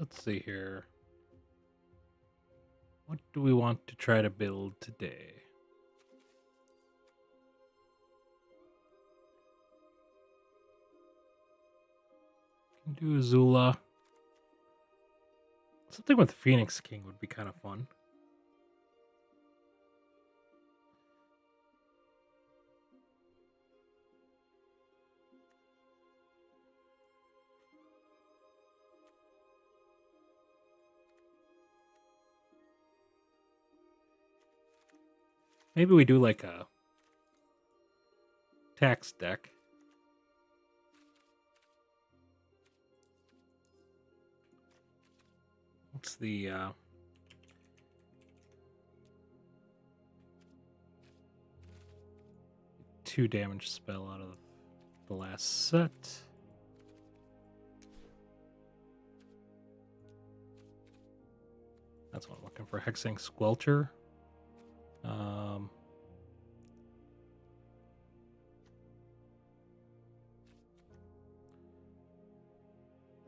Let's see here. What do we want to try to build today? Can do Azula. Something with Phoenix King would be kind of fun. Maybe we do like a tax deck. What's the 2 damage spell out of the last set? That's what I'm looking for. Hexing Squelcher.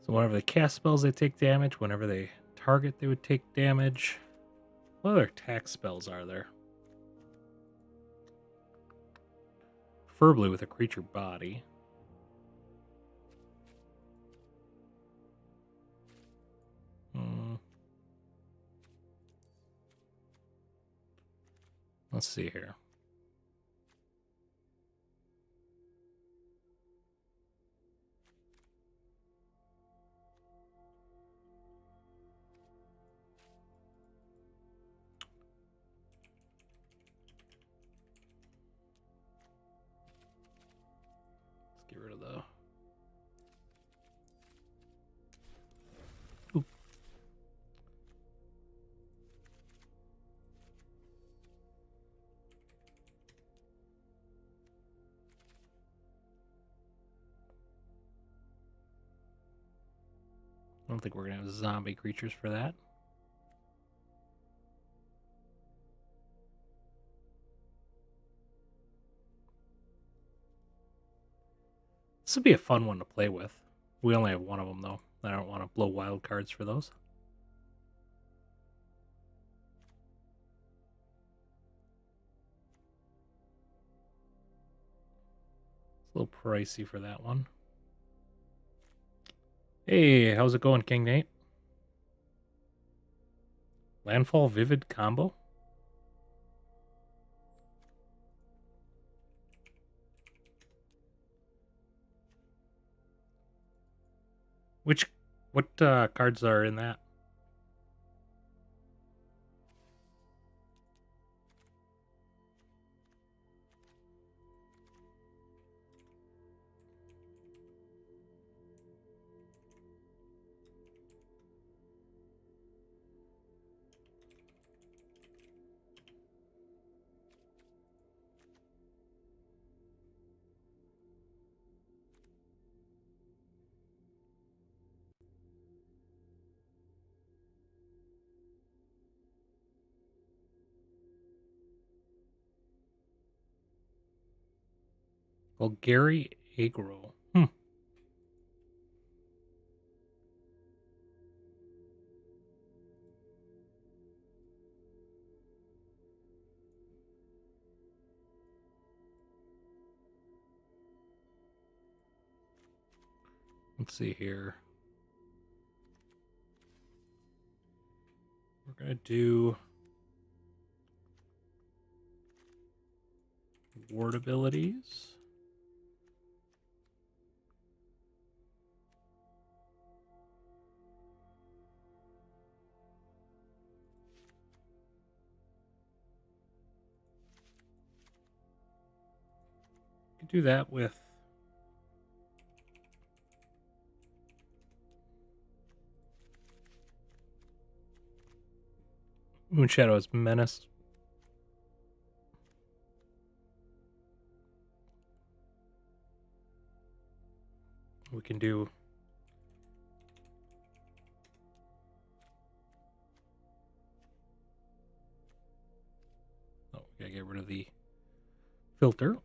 So whenever they cast spells, they take damage. Whenever they target, they would take damage. What other attack spells are there? Preferably with a creature body. Let's see here. Let's get rid of the... Oop. I don't think we're going to have zombie creatures for that. This would be a fun one to play with. We only have one of them, though. I don't want to blow wild cards for those. It's a little pricey for that one. Hey, how's it going, King Nate? Landfall Vivid combo? What cards are in that? Well, Gary Agro. Let's see here. We're going to do ward abilities. You can do that with Moonshadow's Menace. We can do we gotta get rid of the filter.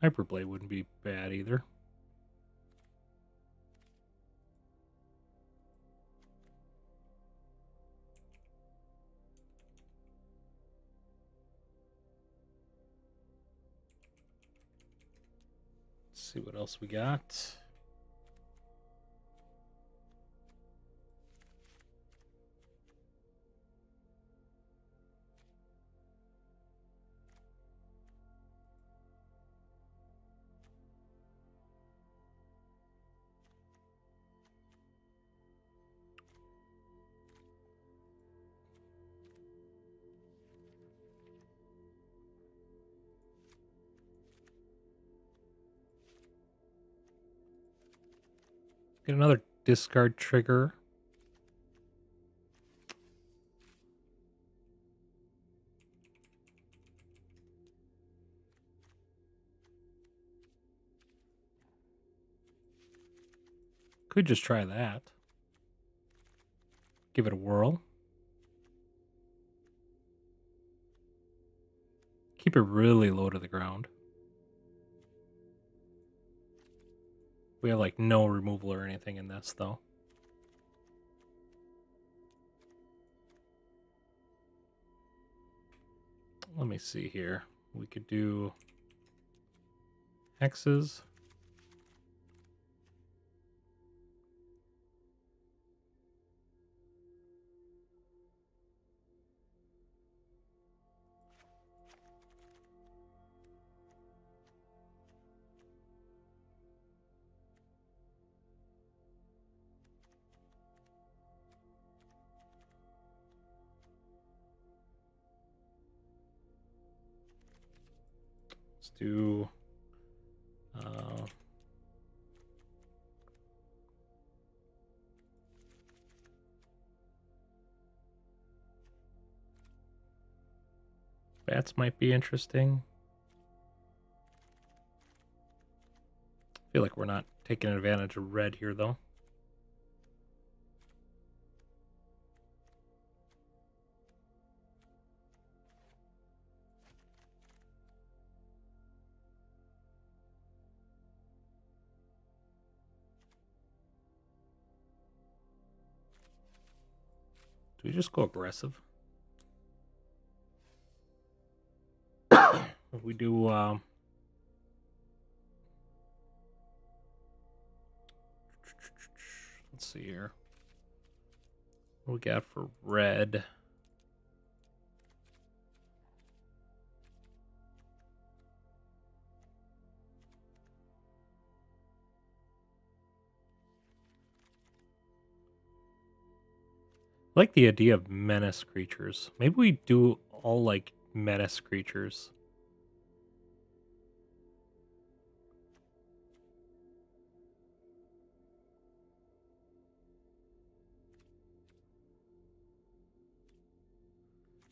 Hyperblade wouldn't be bad either. Let's see what else we got. Get another discard trigger. Could just try that. Give it a whirl. Keep it really low to the ground. We have like no removal or anything in this though. Let me see here. We could do hexes. Let's do bats might be interesting. I feel like we're not taking advantage of red here though. Do we just go aggressive? If we do let's see here. What we got for red? I like the idea of menace creatures. Maybe we do all like menace creatures.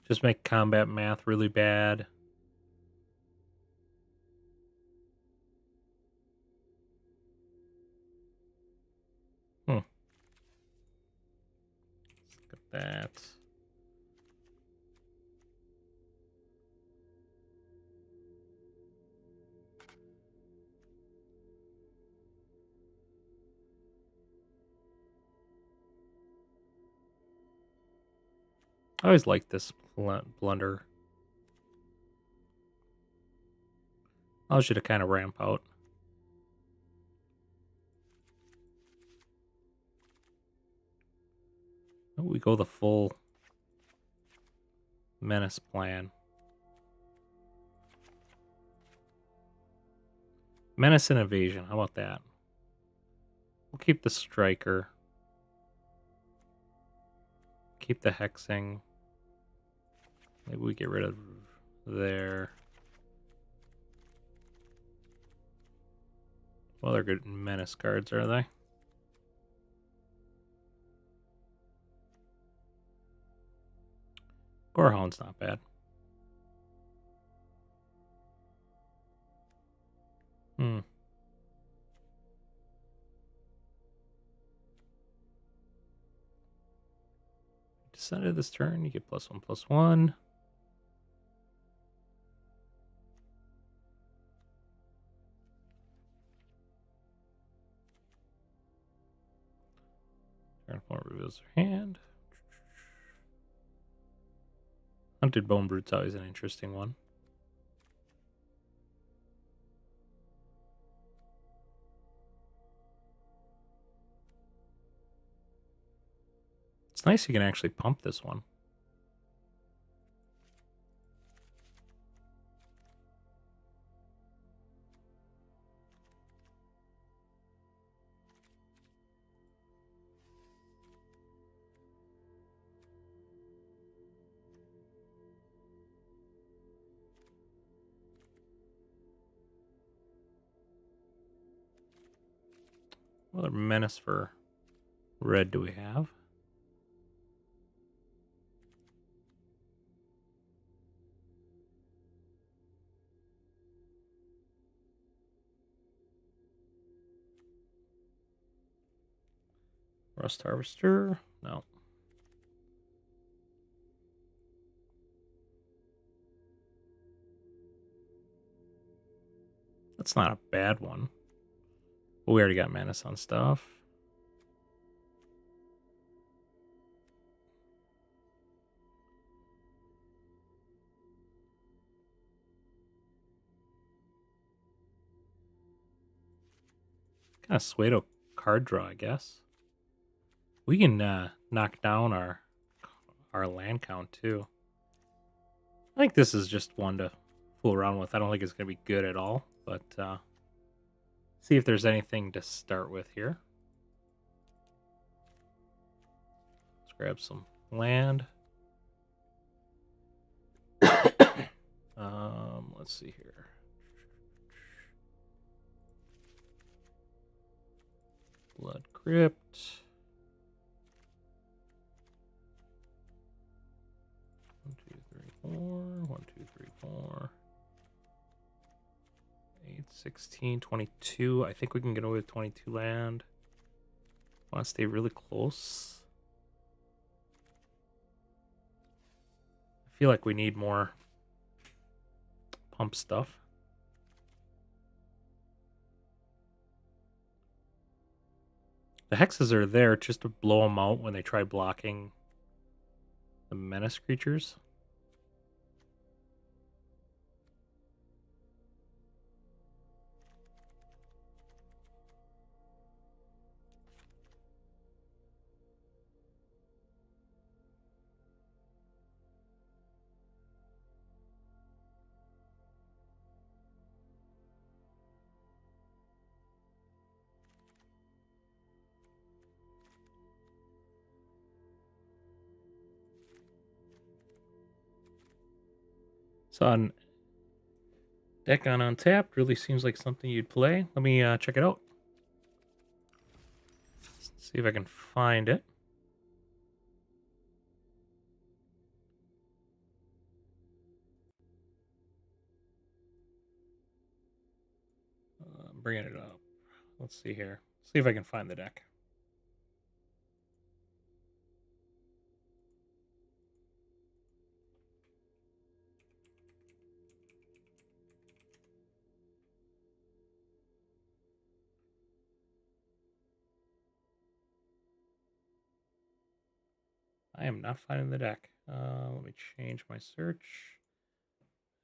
Just make combat math really bad. Let's look at that. I always like this blunder. Allows you to kind of ramp out. Oh, we go the full menace plan. Menace and evasion. How about that? We'll keep the striker. Keep the hexing. Maybe we get rid of there. Well, they're good menace cards, are they? Gorehound's not bad. Descended this turn, you get +1/+1. Grand opponent reveals their hand. Hunted Bone Brute's always an interesting one. It's nice you can actually pump this one. What other menace for red do we have? Rust Harvester? No. That's not a bad one. But we already got menace on stuff. Kind of Suedo card draw, I guess. We can knock down our land count too. I think this is just one to fool around with. I don't think it's going to be good at all, but see if there's anything to start with here. Let's grab some land. Let's see here. Blood Crypt. 1, 2, 3, 4. 1, 2, 3, 4. 8, 16, 22. I think we can get away with 22 land. Want to stay really close. I feel like we need more pump stuff. The hexes are there just to blow them out when they try blocking the menace creatures. So on deck on untapped really seems like something you'd play. Let me check it out. Let's see if I can find it. I'm bringing it up. Let's see here. See if I can find the deck. I am not finding the deck. Let me change my search.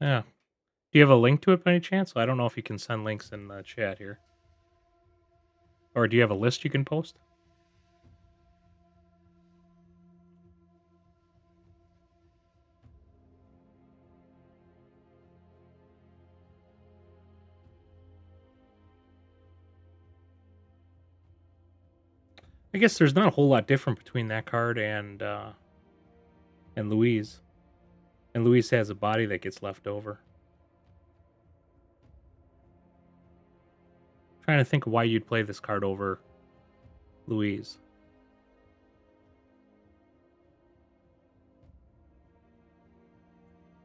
Yeah. Do you have a link to it by any chance? I don't know if you can send links in the chat here. Or do you have a list you can post? I guess there's not a whole lot different between that card and Louise. And Louise has a body that gets left over. Trying to think of why you'd play this card over Louise.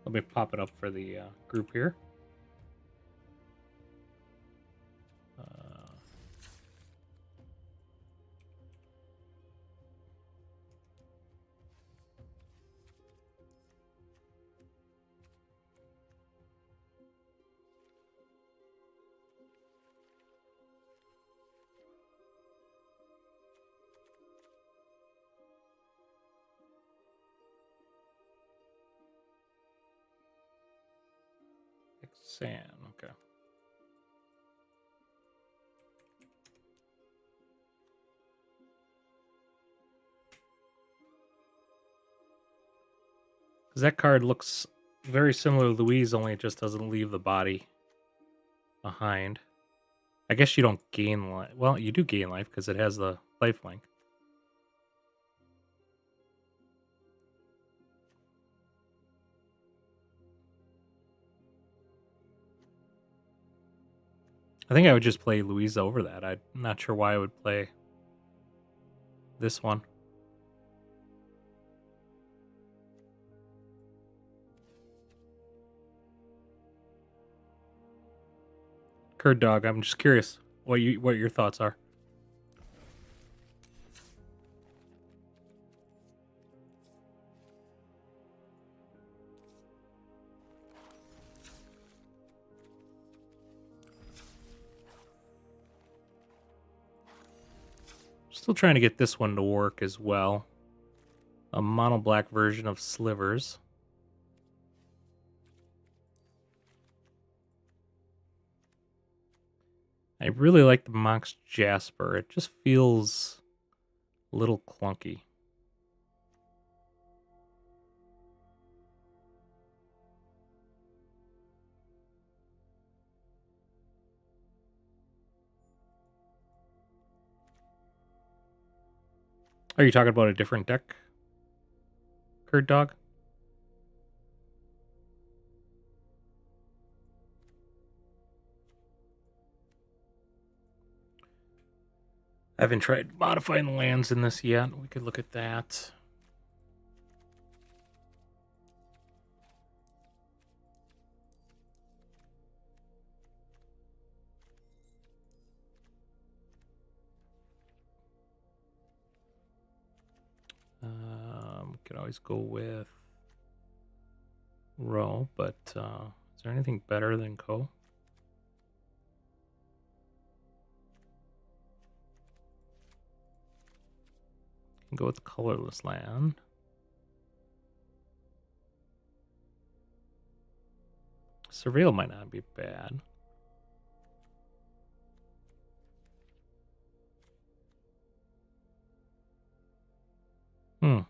Let me pop it up for the group here. Sand, okay. Because that card looks very similar to Louise, only it just doesn't leave the body behind. I guess you don't gain life. Well, you do gain life because it has the lifelink. I think I would just play Louisa over that. I'm not sure why I would play this one. Curd Dog, I'm just curious what your thoughts are. Still trying to get this one to work as well. A mono black version of Slivers. I really like the Mox Jasper. It just feels a little clunky. Are you talking about a different deck, Curd Dog? I haven't tried modifying the lands in this yet. We could look at that. Could always go with Row, but is there anything better than Co? Can go with colorless land. Surveil might not be bad. Trying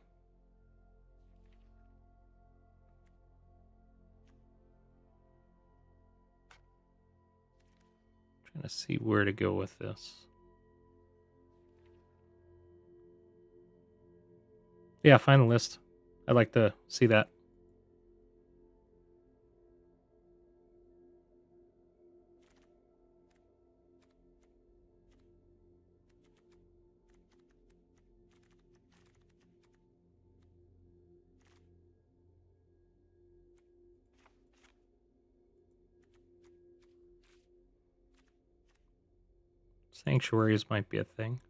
to see where to go with this. Yeah, find the list. I'd like to see that. Sanctuaries might be a thing.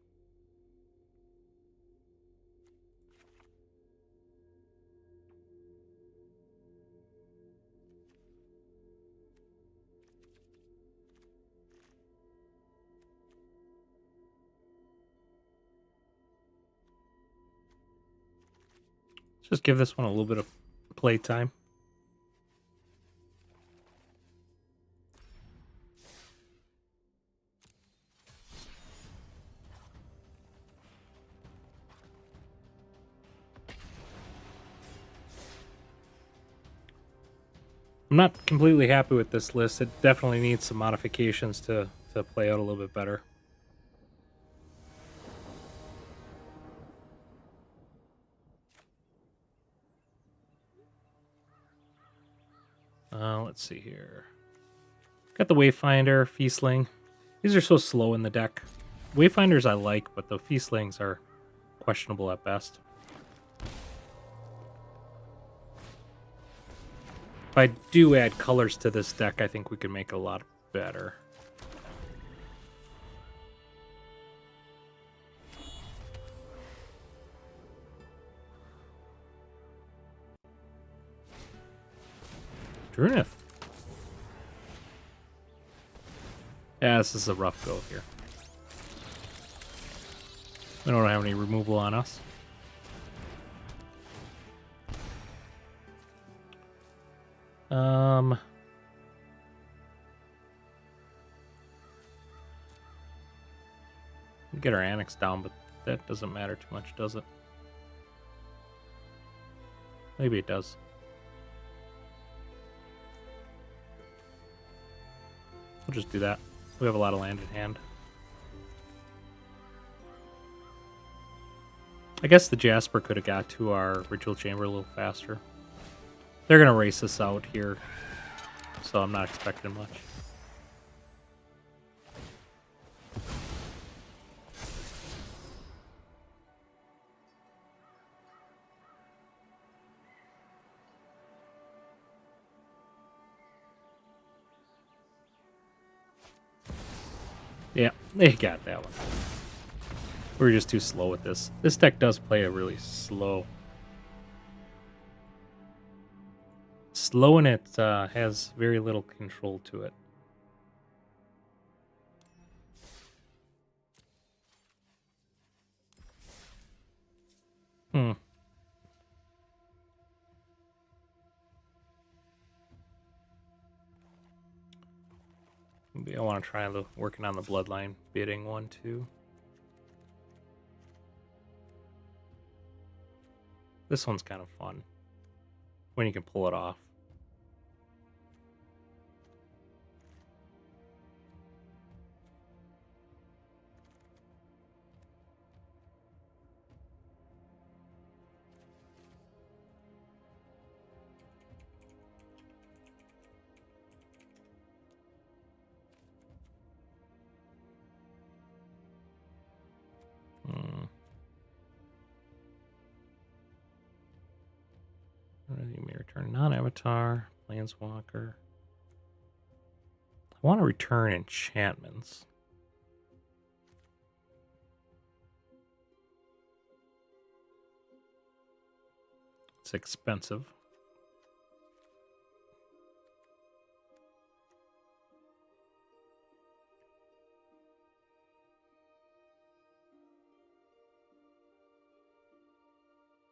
Let's just give this one a little bit of playtime. I'm not completely happy with this list. It definitely needs some modifications to play out a little bit better. Let's see here. Got the Wayfinder, Feastling. These are so slow in the deck. Wayfinders I like, but the Feastlings are questionable at best. If I do add colors to this deck, I think we can make it a lot better. Drunith. Yeah, this is a rough go here. We don't have any removal on us. We get our annex down, but that doesn't matter too much, does it? Maybe it does. We'll just do that. We have a lot of land in hand. I guess the Jasper could have got to our ritual chamber a little faster. They're going to race us out here, so I'm not expecting much. Yeah, they got that one. We're just too slow with this. This deck does play a really slow. Slow, and it has very little control to it. Maybe I want to try working on the bloodline bidding one too. This one's kind of fun when you can pull it off. You may return non-avatar, planeswalker. I want to return enchantments. It's expensive.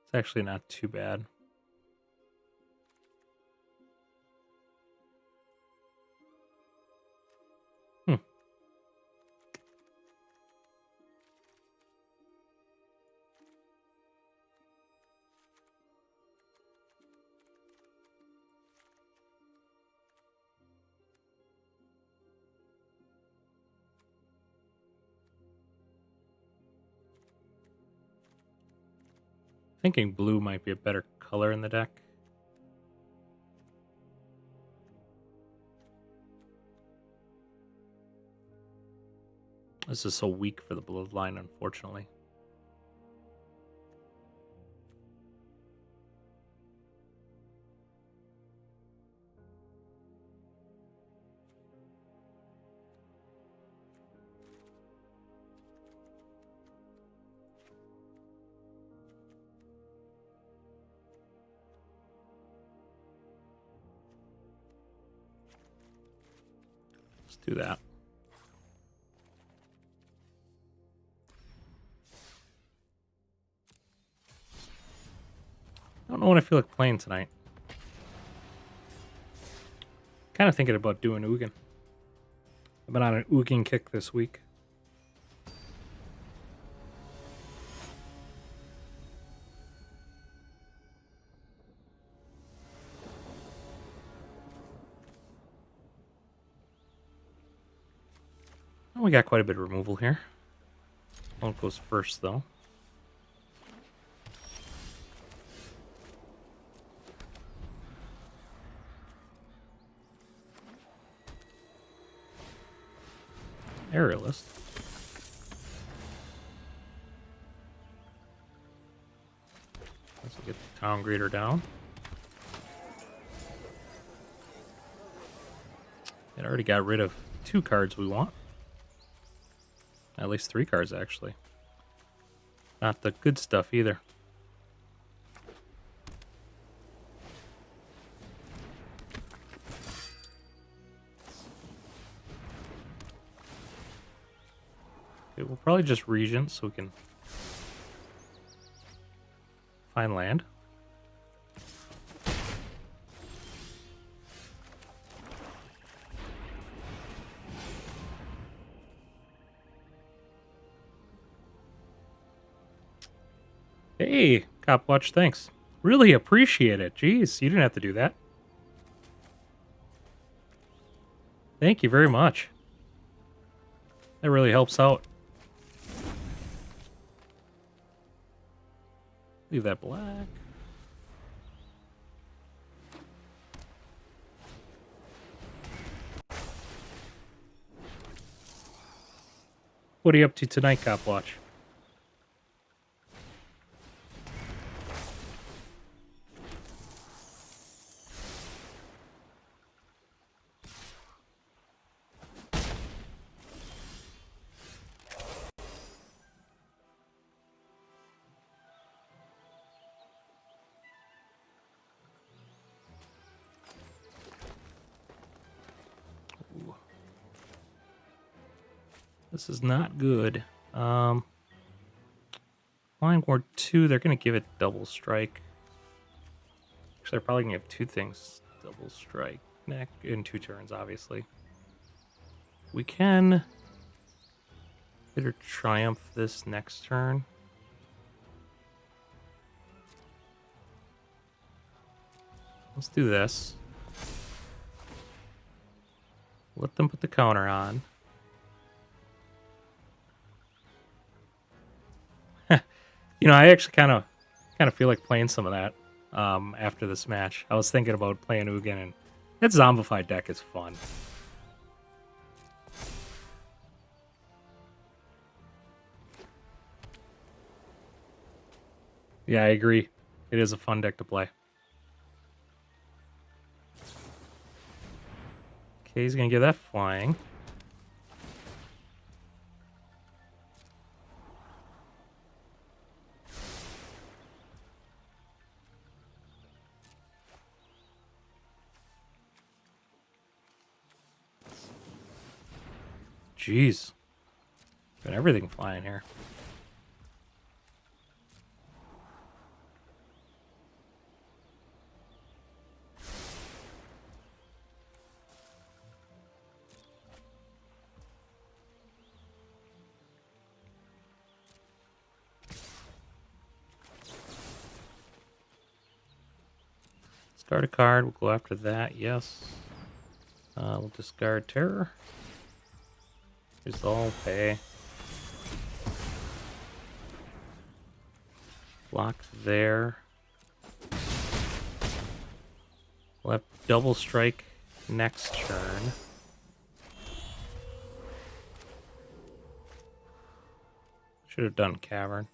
It's actually not too bad. Thinking blue might be a better color in the deck. This is so weak for the bloodline, unfortunately. Let's do that. I don't know what I feel like playing tonight. Kind of thinking about doing Ugin. I've been on an Ugin kick this week. Oh, we got quite a bit of removal here. One goes first, though. Aerialist. Let's get the Town Greeter down. It already got rid of 2 cards we want. At least 3 cards, actually. Not the good stuff either. Okay, we'll probably just Regent so we can find land. Hey, Copwatch, thanks. Really appreciate it. Jeez, you didn't have to do that. Thank you very much. That really helps out. Leave that black. What are you up to tonight, Copwatch? Ooh. This is not good. Flying Ward 2, they're going to give it double strike. Actually, they're probably going to give two things double strike in 2 turns, obviously. We can Bitter Triumph this next turn. Let's do this. Let them put the counter on. You know, I actually kind of feel like playing some of that after this match. I was thinking about playing Ugin, and that zombified deck is fun. Yeah, I agree. It is a fun deck to play. Okay, he's going to give that flying. Jeez. Got everything flying here. Discard a card. We'll go after that. Yes. We'll discard Terror. Resolve. Pay. Block there. We'll have double strike next turn. Should have done Cavern.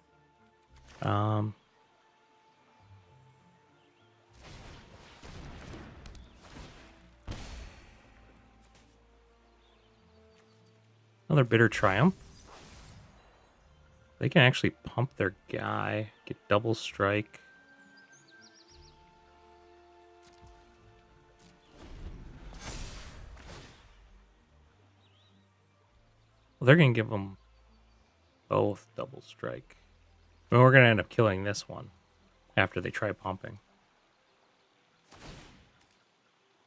Another Bitter Triumph. They can actually pump their guy, get double strike. Well, they're going to give them both double strike. I mean, we're going to end up killing this one after they try pumping.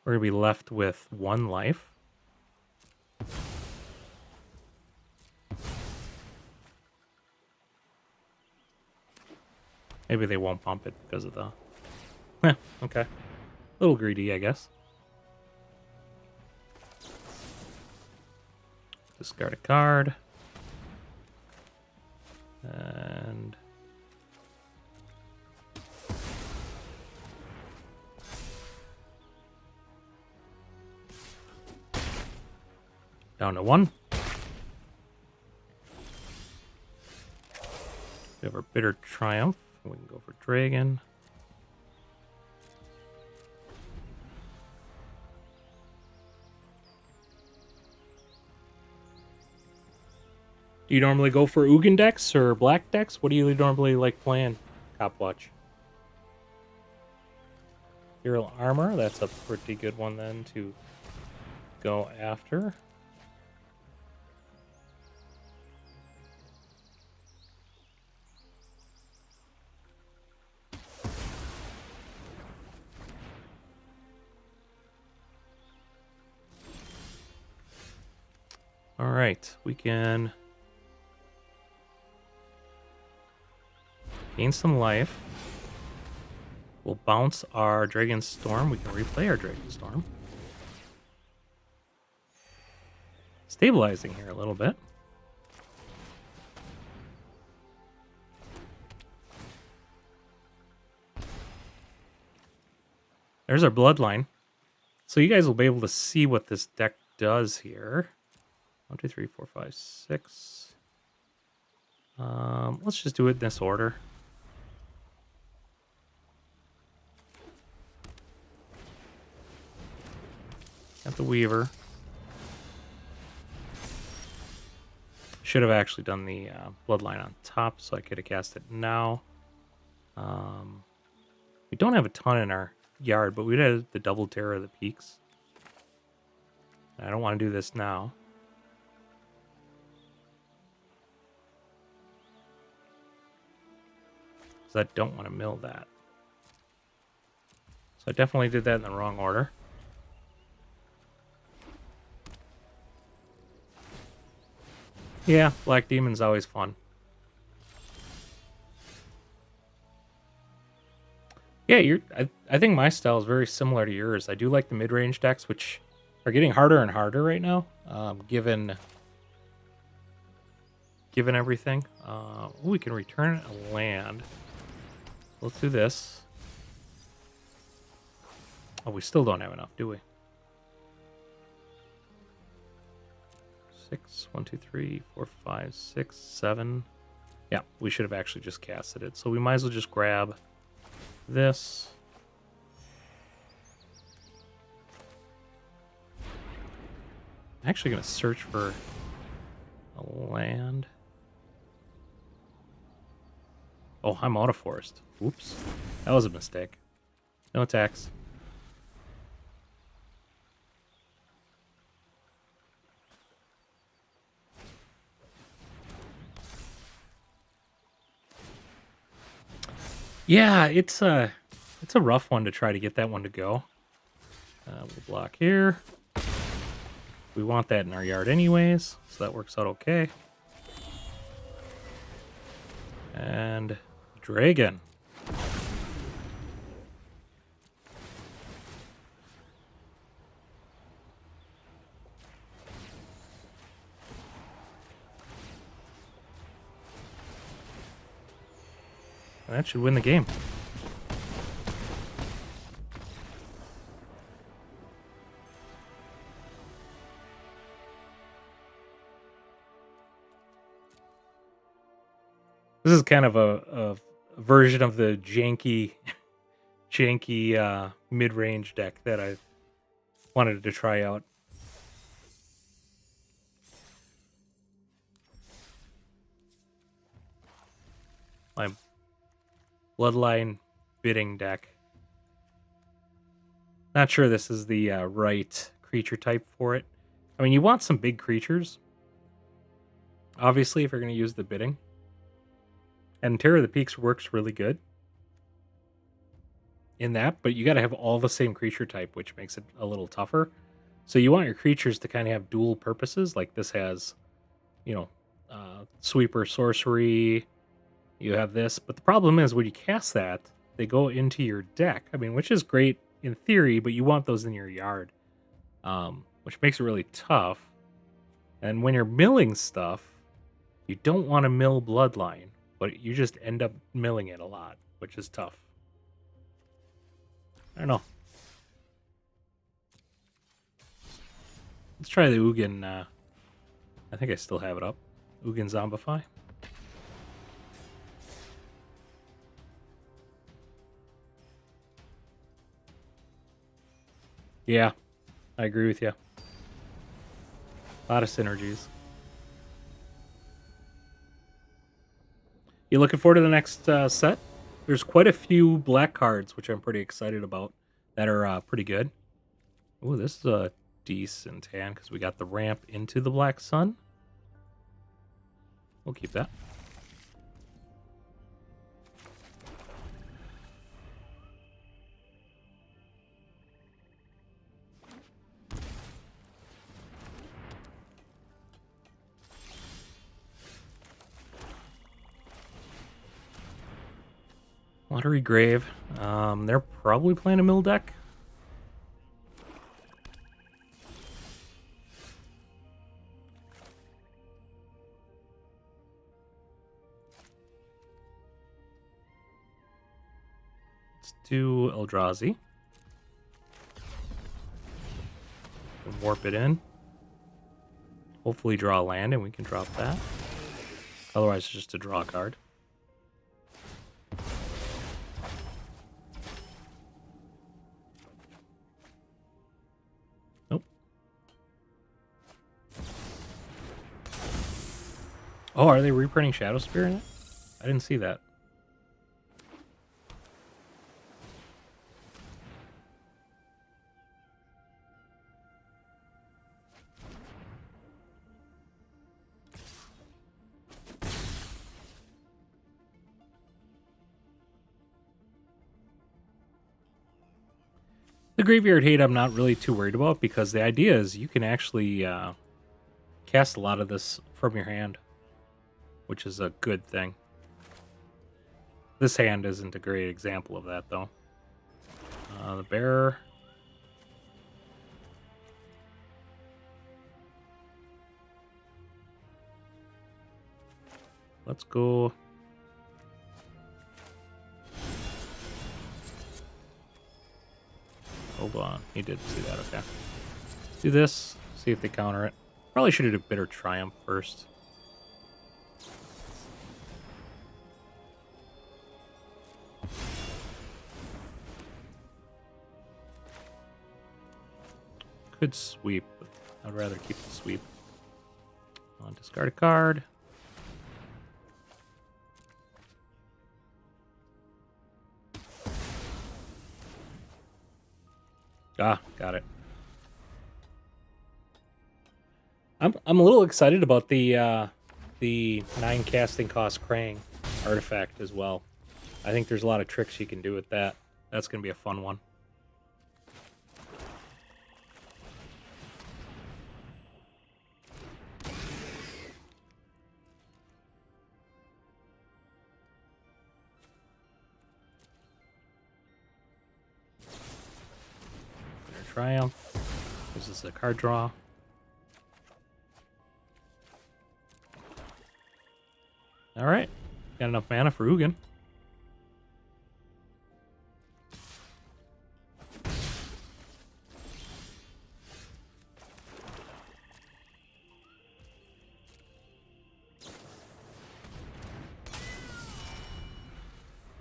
We're going to be left with 1 life. Maybe they won't pump it because of the... okay. A little greedy, I guess. Discard a card. And... down to 1. We have our Bitter Triumph. We can go for Dragon. Do you normally go for Ugin decks or black decks? What do you normally like playing, Copwatch? Ethereal Armor, that's a pretty good one then to go after. All right, we can Gain some life. We'll bounce our Dragon Storm. We can replay our Dragon Storm. Stabilizing here a little bit. There's our Bloodline. So you guys will be able to see what this deck does here. 1, 2, 3, 4, 5, 6. Let's just do it in this order. Got the Weaver. Should have actually done the Bloodline on top, so I could have cast it now. We don't have a ton in our yard, but we had the double Terror of the Peaks. I don't want to do this now. Because I don't want to mill that. So I definitely did that in the wrong order. Yeah, Black Demon's always fun. Yeah, I think my style is very similar to yours. I do like the mid-range decks, which are getting harder and harder right now, given everything. We can return a land. Let's do this. Oh, we still don't have enough, do we? 6, 1, 2, 3, 4, 5, 6, 7. Yeah, we should have actually just casted it. So we might as well just grab this. I'm actually going to search for a land. Oh, I'm out of forest. Oops. That was a mistake. No attacks. Yeah, it's a rough one to try to get that one to go. We'll block here. We want that in our yard anyways, so that works out okay. And Dragon. That should win the game. This is kind of a version of the janky mid-range deck that I wanted to try out. My Bloodline bidding deck. Not sure this is the right creature type for it. I mean, you want some big creatures, obviously, if you're going to use the bidding. And Terror of the Peaks works really good in that, but you got to have all the same creature type, which makes it a little tougher. So you want your creatures to kind of have dual purposes, like this has, sweeper, sorcery. You have this, but the problem is when you cast that, they go into your deck. I mean, which is great in theory, but you want those in your yard, which makes it really tough. And when you're milling stuff, you don't want to mill Bloodline, but you just end up milling it a lot, which is tough. I don't know. Let's try the Ugin. I think I still have it up. Ugin Zombify. Yeah, I agree with you. A lot of synergies. You looking forward to the next set? There's quite a few black cards, which I'm pretty excited about, that are pretty good. Oh, this is a decent hand because we got the ramp into the Black Sun. We'll keep that. Watery Grave. They're probably playing a mill deck. Let's do Eldrazi. Warp it in. Hopefully draw a land and we can drop that. Otherwise, it's just a draw card. Nope. Oh, are they reprinting Shadow Spear in it? I didn't see that. The Graveyard Hate I'm not really too worried about because the idea is you can actually cast a lot of this from your hand, which is a good thing. This hand isn't a great example of that, though. The Bearer. Let's go. Hold on. He did see that. Okay. Let's do this. See if they counter it. Probably should have did a Bitter Triumph first. Could sweep, but I'd rather keep the sweep. Discard a card. Ah, got it. I'm a little excited about the 9 casting cost Krang artifact as well. I think there's a lot of tricks you can do with that. That's gonna be a fun one. Triumph. This is a card draw. All right, got enough mana for Ugin.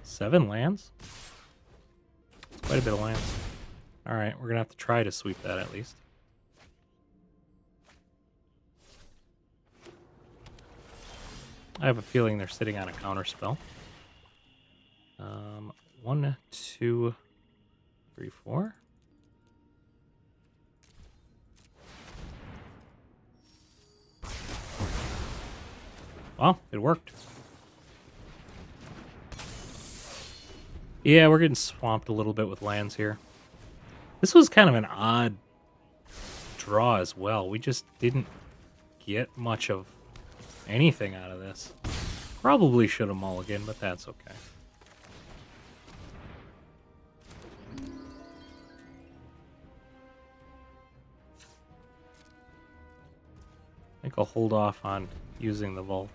Seven lands? That's quite a bit of lands. All right, we're gonna have to try to sweep that at least. I have a feeling they're sitting on a counter spell. 1, 2, 3, 4. Well, it worked. Yeah, we're getting swamped a little bit with lands here. This was kind of an odd draw as well. We just didn't get much of anything out of this. Probably should have mulliganed, but that's okay. I think I'll hold off on using the vault.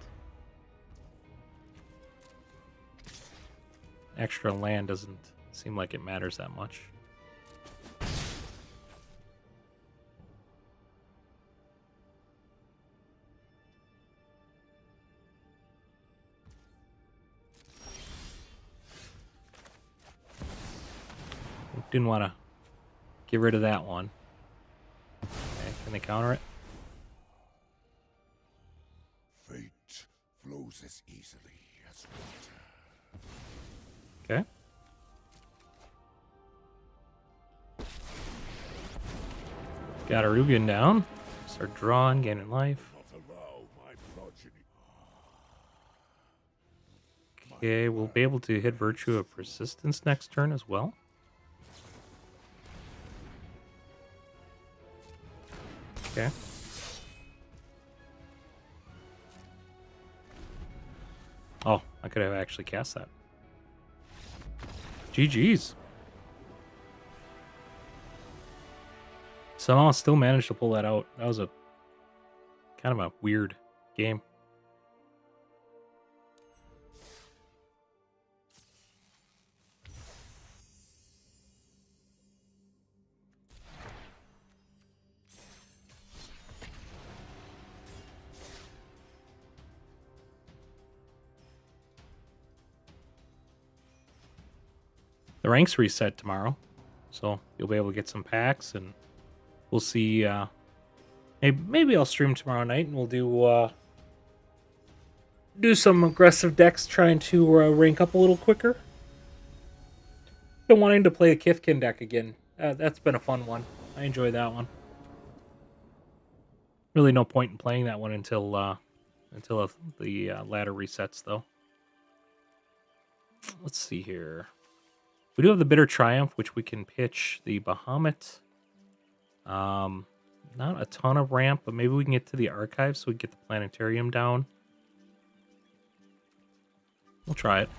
Extra land doesn't seem like it matters that much. Didn't want to get rid of that one. Okay, can they counter it? Fate flows as easily as water. Okay. Got our Rubian down. Start drawing, gaining life. Not allow my progeny. Okay, we'll be able to hit Virtue of Persistence next turn as well. Okay. Oh, I could have actually cast that. GG's. Somehow still managed to pull that out. That was a kind of a weird game. The ranks reset tomorrow, so you'll be able to get some packs, and we'll see. Maybe I'll stream tomorrow night, and we'll do some aggressive decks, trying to rank up a little quicker. Been wanting to play a Kithkin deck again. That's been a fun one. I enjoy that one. Really, no point in playing that one until the ladder resets, though. Let's see here. We do have the Bitter Triumph, which we can pitch the Bahamut. Not a ton of ramp, but maybe we can get to the archive so we get the planetarium down. We'll try it.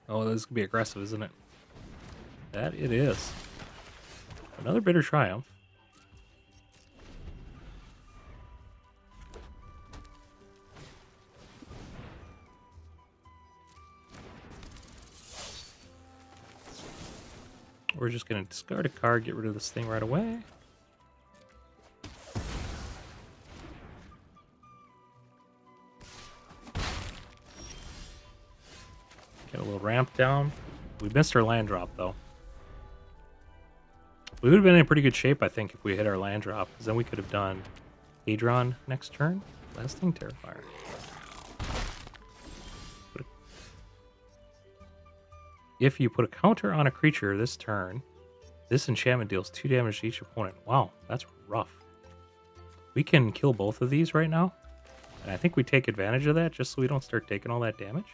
Oh, this could be aggressive, isn't it? That it is. Another Bitter Triumph. We're just going to discard a card, get rid of this thing right away. Get a little ramp down. We missed our land drop, though. We would have been in pretty good shape, I think, if we hit our land drop, because then we could have done Hadron next turn. Lasting Terrifier. If you put a counter on a creature this turn, this enchantment deals 2 damage to each opponent. Wow, that's rough. We can kill both of these right now, and I think we take advantage of that just so we don't start taking all that damage.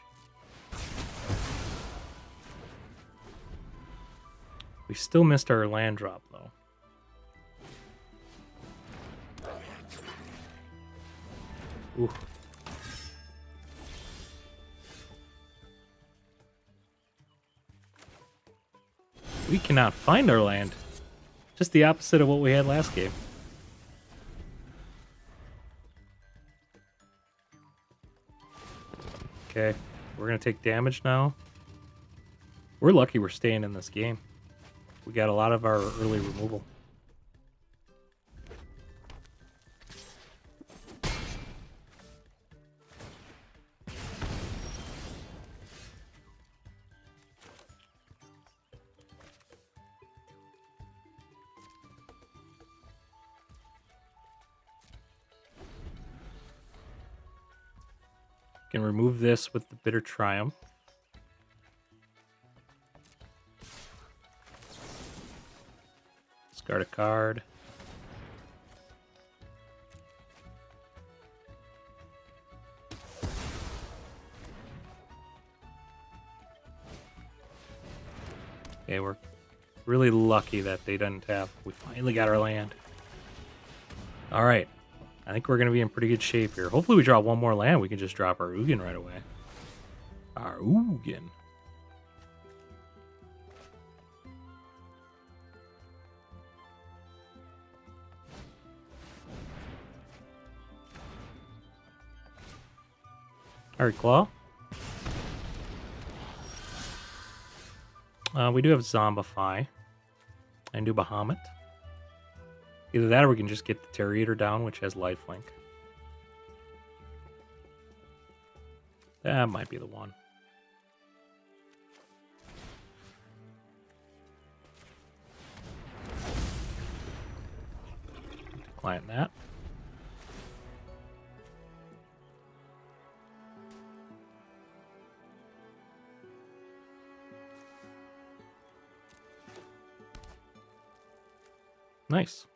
We still missed our land drop, though. Ooh. We cannot find our land. Just the opposite of what we had last game. Okay, we're going to take damage now. We're lucky we're staying in this game. We got a lot of our early removal. Can remove this with the Bitter Triumph. Discard a card. Okay, we're really lucky that they didn't have. We finally got our land. All right. I think we're going to be in pretty good shape here. Hopefully we draw one more land. We can just drop our Ugin right away. Our Ugin. All right, Claw. We do have Zombify and do Bahamut. Either that or we can just get the Terriator down, which has lifelink. That might be the one. Decline that. Nice.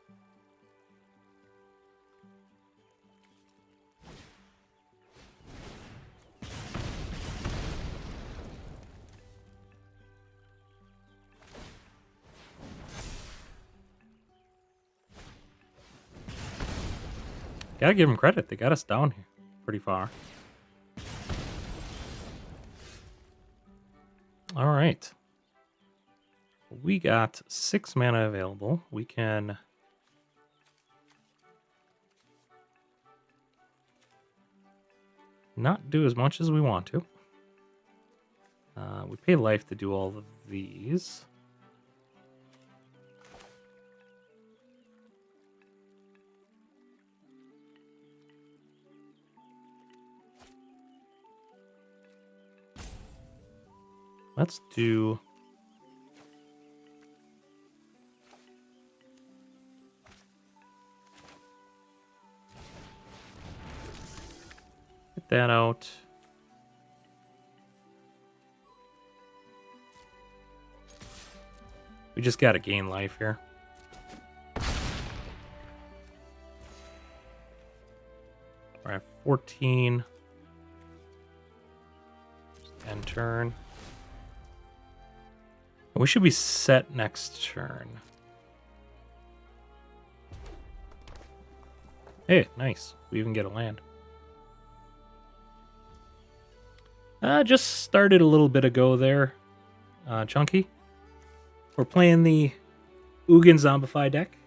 Gotta give them credit. They got us down here pretty far. All right. We got 6 mana available. We can not do as much as we want to. We pay life to do all of these. Let's do... Get that out. We just gotta gain life here. We're at 14. Just end turn. We should be set next turn. Hey, nice. We even get a land. Just started a little bit ago there, Chunky. We're playing the Ugin Zombify deck.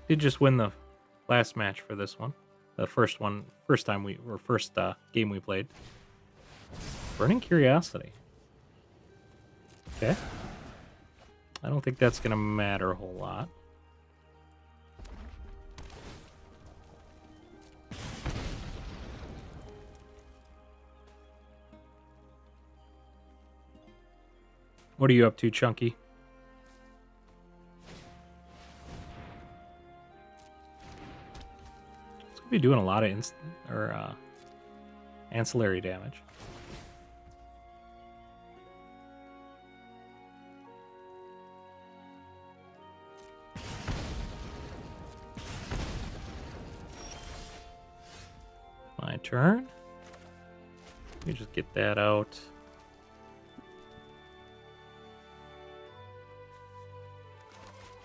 Did just win the last match for this one. The first game we played. Burning Curiosity. Okay. I don't think that's gonna matter a whole lot. What are you up to, Chunky? It's gonna be doing a lot of ancillary damage. My turn. Let me just get that out.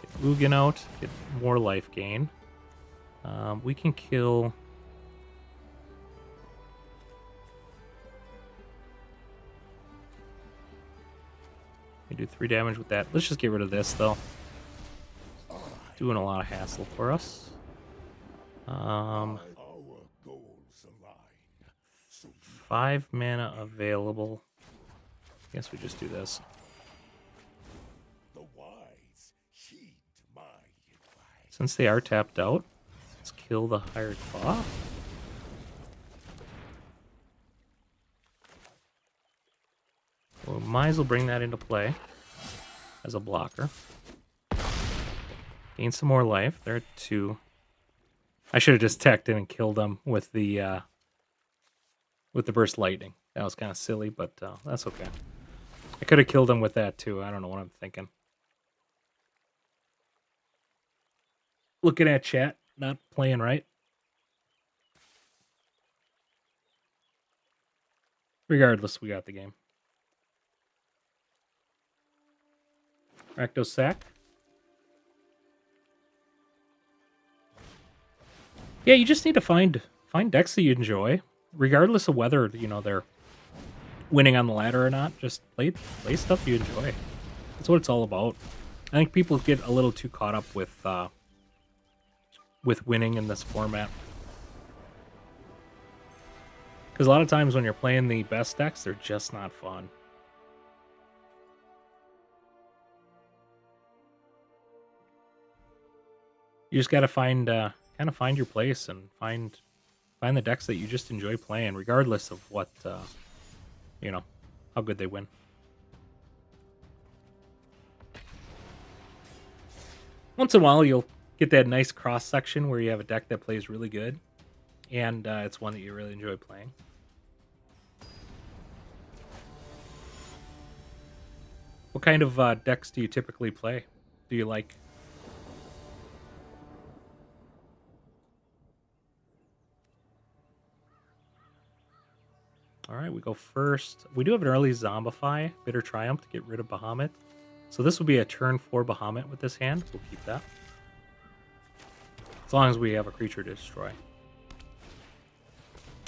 Get Ugin out. Get more life gain. We can kill... We do 3 damage with that. Let's just get rid of this, though. Doing a lot of hassle for us. Our goals align. So 5 mana available. I guess we just do this. the wise heed my advice. Since they are tapped out, let's kill the Hired Claw. We might as well bring that into play as a blocker. Gain some more life. They're at 2. I should have just teched in and killed them with the burst lightning. That was kind of silly, but that's okay. I could have killed them with that too. I don't know what I'm thinking. Looking at chat, not playing right. Regardless, we got the game. Rakdos sack. Yeah, you just need to find decks that you enjoy, regardless of whether they're winning on the ladder or not. Just play stuff you enjoy. That's what it's all about. I think people get a little too caught up with winning in this format, because a lot of times when you're playing the best decks, they're just not fun. You just got to find your place and find the decks that you just enjoy playing, regardless of what how good they win. Once in a while, you'll get that nice cross section where you have a deck that plays really good, and it's one that you really enjoy playing. What kind of decks do you typically play? Do you like? All right, we go first. We do have an early Zombify, Bitter Triumph to get rid of Bahamut. So this will be a turn 4 Bahamut with this hand. We'll keep that. As long as we have a creature to destroy.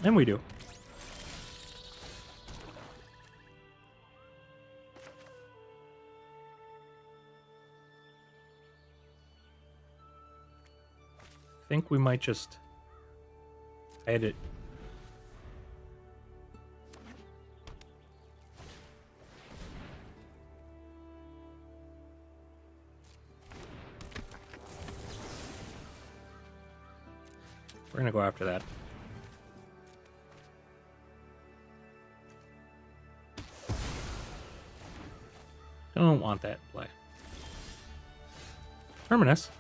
And we do. I think we might just hide it. We're going to go after that. Don't want that play. Terminus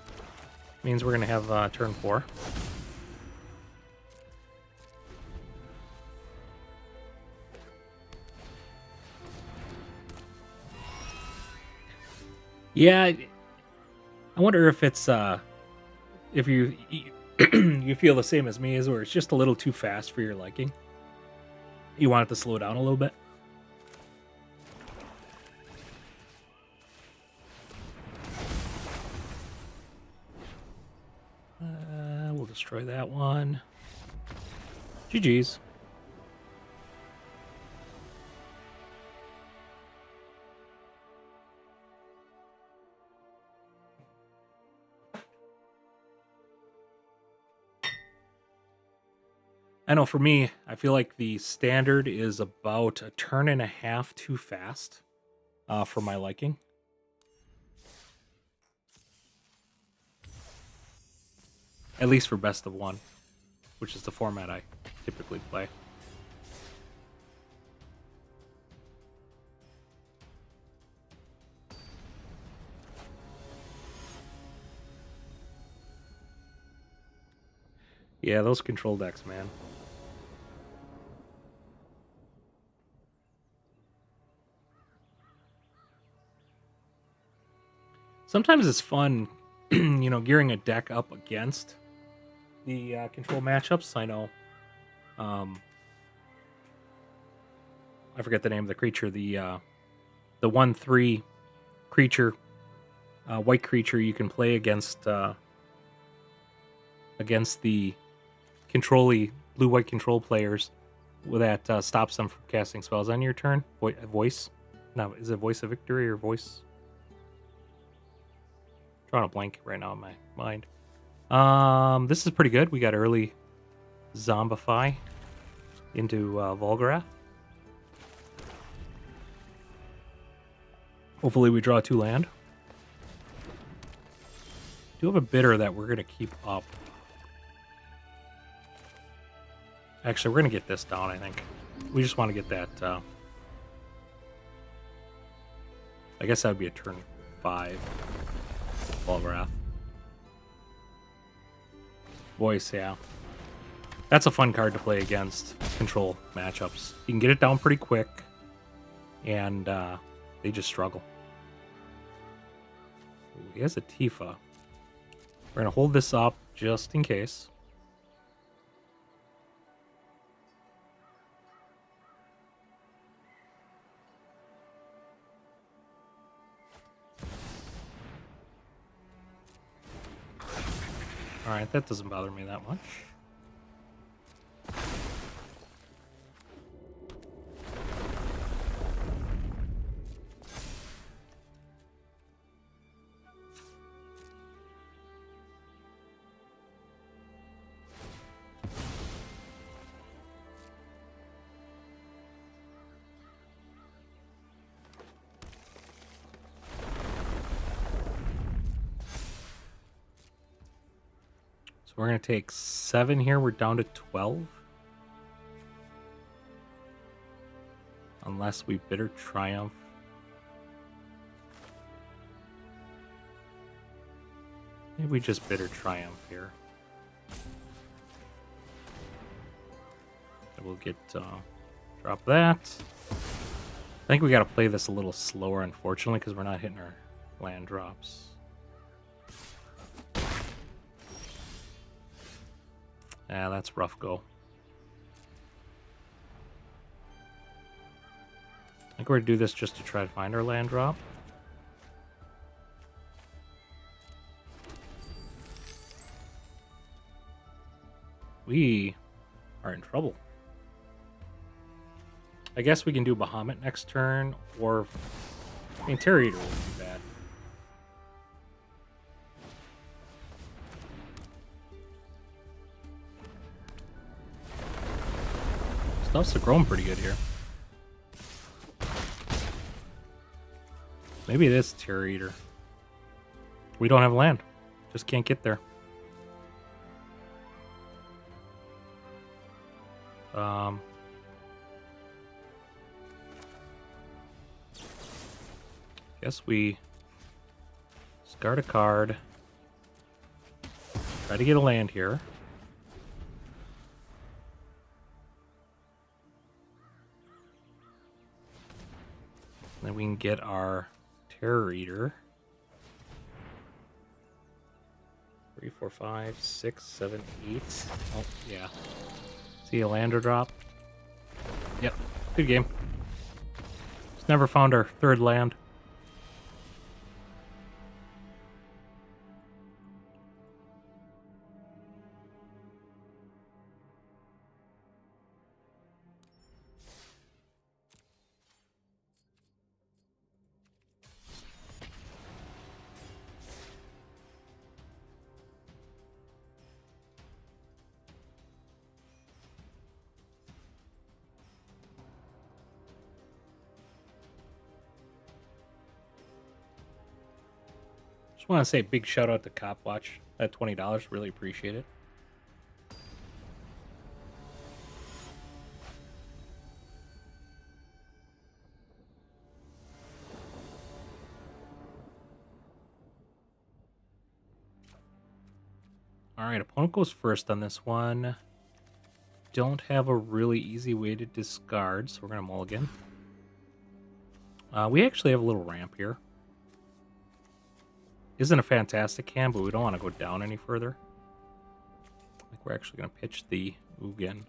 means we're going to have turn 4. Yeah, I wonder if it's if you you feel the same as me, is where it's just a little too fast for your liking. You want it to slow down a little bit. We'll destroy that one. GG's. I know for me, I feel like the standard is about a turn and a half too fast for my liking. At least for best of one, which is the format I typically play. Yeah, those control decks, man. Sometimes it's fun, gearing a deck up against the control matchups. I know. I forget the name of the creature. The 1/3 creature, white creature you can play against the blue-white control players, that stops them from casting spells on your turn. Voice? No, is it Voice of Victory or Voice? Drawing a blank right now in my mind. This is pretty good. We got early Zombify into Volgarath. Hopefully we draw 2 land. Do have a bitter that we're going to keep up. Actually, we're going to get this down, I think. We just want to get that... I guess that would be a turn 5. Volgarath. Voice, yeah. That's a fun card to play against control matchups. You can get it down pretty quick, and they just struggle. Ooh, he has a Tifa. We're going to hold this up just in case. Alright, that doesn't bother me that much. So we're going to take 7 here. We're down to 12. Unless we Bitter Triumph. Maybe we just Bitter Triumph here. And we'll get, drop that. I think we got to play this a little slower, unfortunately, because we're not hitting our land drops. Yeah, that's rough go. we're going to do this just to try to find our land drop. We are in trouble. I guess we can do Bahamut next turn, or I mean, Terror Eater wouldn't be bad. Stuff's growing pretty good here. Maybe it is Terror Eater. We don't have land. Just can't get there. Guess we discard a card. Try to get a land here. Then we can get our Terror Eater. 3, 4, 5, 6, 7, 8. Oh, yeah. See a lander drop? Yep. Good game. Just never found our third land. Just want to say a big shout out to Cop Watch. That $20, really appreciate it. All right, opponent goes first on this one. Don't have a really easy way to discard, so we're going to mulligan. We actually have a little ramp here. Isn't a fantastic hand, but we don't want to go down any further. I think we're actually going to pitch the Ugin.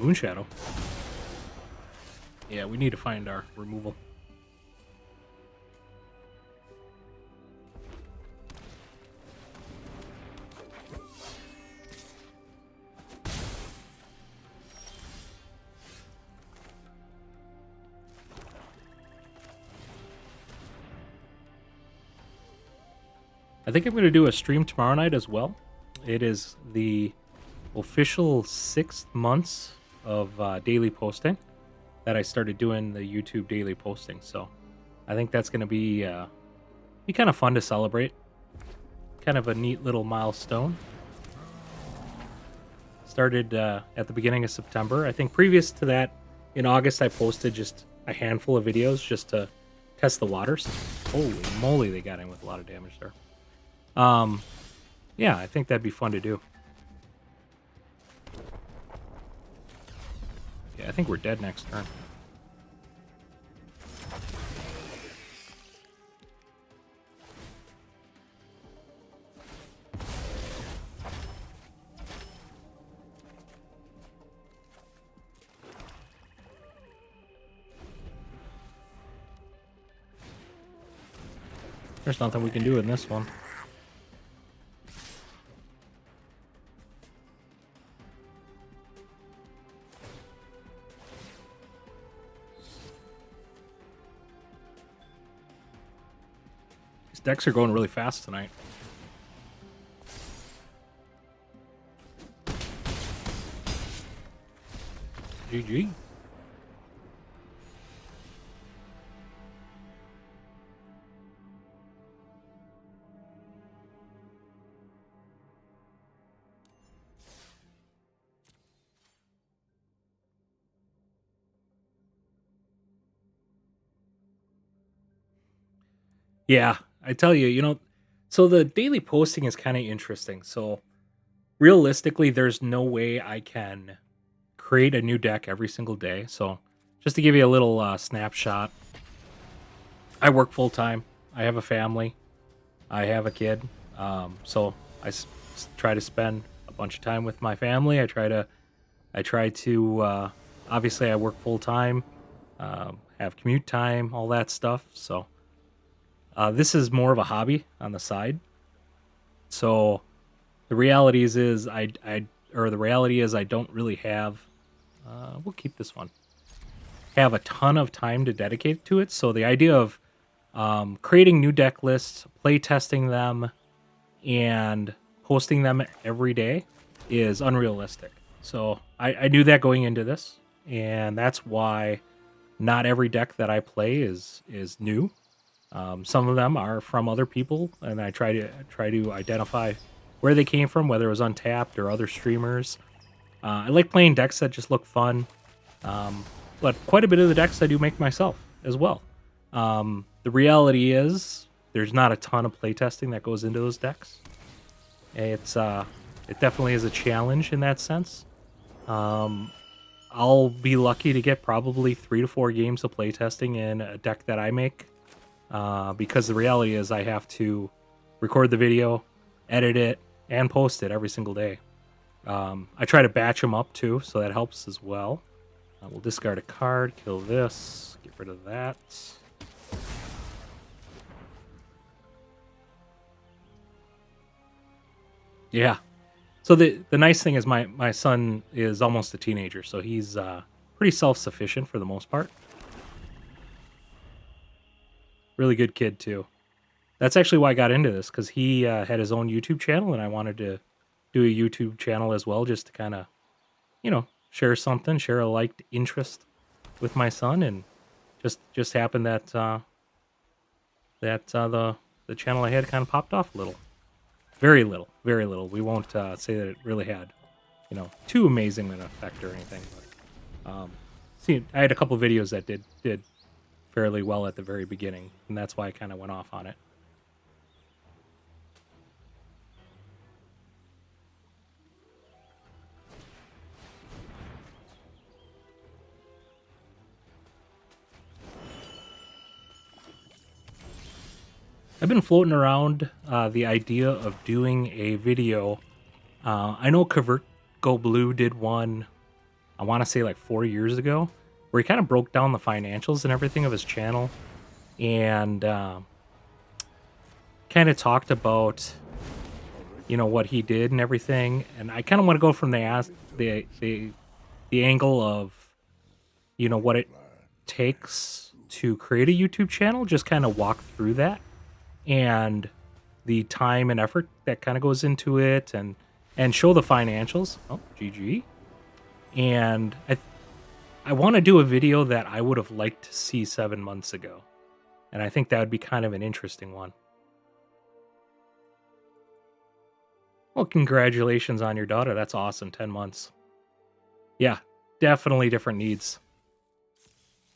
Moonshadow. Yeah, we need to find our removal. I think I'm going to do a stream tomorrow night as well. It is the official 6 months of daily posting that I started doing the YouTube daily posting. So I think that's going to be kind of fun to celebrate. Kind of a neat little milestone. Started at the beginning of September. I think previous to that, in August, I posted just a handful of videos just to test the waters. Holy moly, they got in with a lot of damage there. Yeah, I think that'd be fun to do. Yeah, I think we're dead next turn. There's nothing we can do in this one. Decks are going really fast tonight. GG. Yeah, I tell you, so the daily posting is kind of interesting. So realistically, there's no way I can create a new deck every single day. So just to give you a little snapshot, I work full time. I have a family. I have a kid. So I try to spend a bunch of time with my family. I try to I try to, obviously, I work full time, have commute time, all that stuff. So this is more of a hobby on the side. So the realities is the reality is I don't really have. We'll keep this one. Have a ton of time to dedicate to it. So the idea of creating new deck lists, play testing them, and posting them every day is unrealistic. So I knew that going into this, and that's why not every deck that I play is new. Some of them are from other people, and I try to identify where they came from, whether it was Untapped or other streamers. I like playing decks that just look fun, but quite a bit of the decks I do make myself as well. The reality is there's not a ton of playtesting that goes into those decks. It definitely is a challenge in that sense. I'll be lucky to get probably 3 to 4 games of playtesting in a deck that I make, because the reality is I have to record the video, edit it, and post it every single day. I try to batch them up too, so that helps as well. We'll discard a card, kill this, get rid of that. Yeah. So the nice thing is my son is almost a teenager, so he's pretty self-sufficient for the most part. Really good kid too. That's actually why I got into this, because he had his own YouTube channel, and I wanted to do a YouTube channel as well, just to kind of, share something, share a liked interest with my son, and just happened that the channel I had kind of popped off a little, very little, very little. We won't say that it really had, too amazing an effect or anything. But see, I had a couple videos that did fairly well at the very beginning, and that's why I kind of went off on it. I've been floating around the idea of doing a video. I know Convert Go Blue did one, I want to say like 4 years ago, where he kind of broke down the financials and everything of his channel, and kind of talked about, what he did and everything. And I kind of want to go from the angle of, what it takes to create a YouTube channel, just kind of walk through that, and the time and effort that kind of goes into it, and show the financials. Oh, GG. And I want to do a video that I would have liked to see 7 months ago, and I think that would be kind of an interesting one. Well, congratulations on your daughter. That's awesome. 10 months. Yeah, definitely different needs.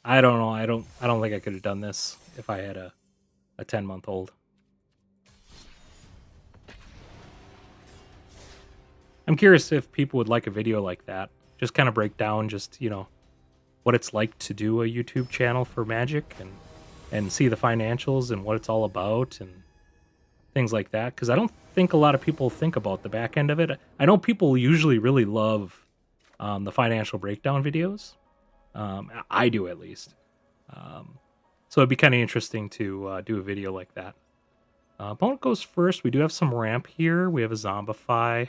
I don't know. I don't think I could have done this if I had a 10-month-old. I'm curious if people would like a video like that. Just kind of break down just, what it's like to do a YouTube channel for Magic, and see the financials and what it's all about and things like that. Because I don't think a lot of people think about the back end of it. I know people usually really love the financial breakdown videos. I do, at least. So it'd be kind of interesting to do a video like that. Opponent goes first. We do have some ramp here. We have a Zombify.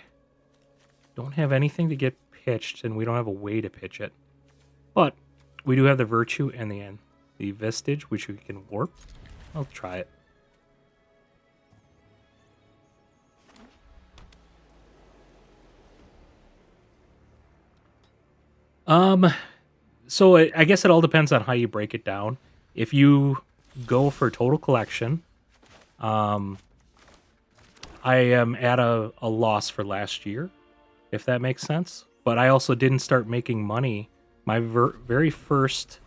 Don't have anything to get pitched, and we don't have a way to pitch it. But we do have the Virtue and the Vestige, which we can warp. I'll try it. So I guess it all depends on how you break it down. If you go for total collection, I am at a loss for last year, if that makes sense. But I also didn't start making money. My very first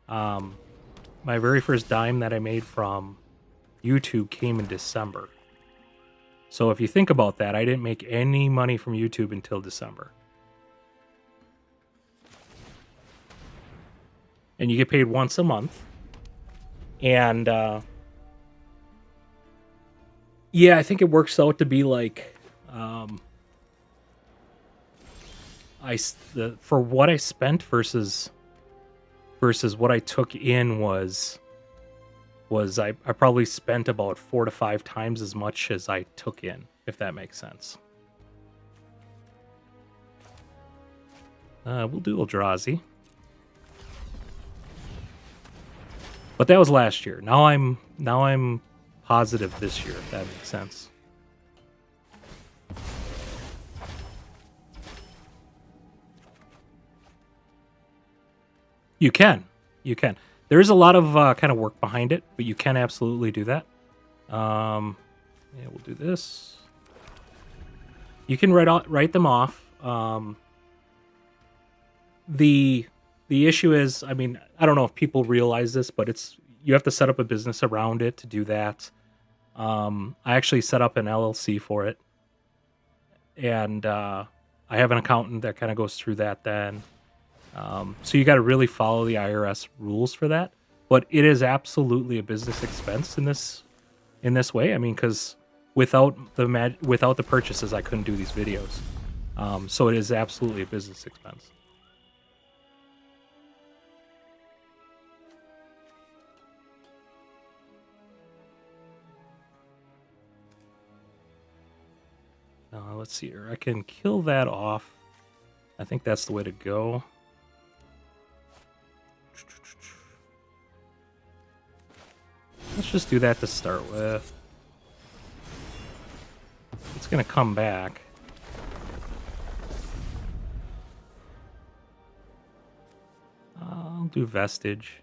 dime that I made from YouTube came in December. So if you think about that, I didn't make any money from YouTube until December. And you get paid once a month. And yeah, I think it works out to be like for what I spent versus what I took in was I probably spent about 4 to 5 times as much as I took in, if that makes sense. We'll do Eldrazi. But that was last year. Now I'm positive this year, if that makes sense. You can. You can. There is a lot of kind of work behind it, but you can absolutely do that. Yeah, we'll do this. You can write them off. The issue is, I mean, I don't know if people realize this, but you have to set up a business around it to do that. I actually set up an LLC for it, and I have an accountant that kind of goes through that then. So you got to really follow the IRS rules for that. But it is absolutely a business expense in this way. I mean, because without the purchases, I couldn't do these videos. So it is absolutely a business expense. Let's see here. I can kill that off. I think that's the way to go. Let's just do that to start with. It's going to come back. I'll do Vestige.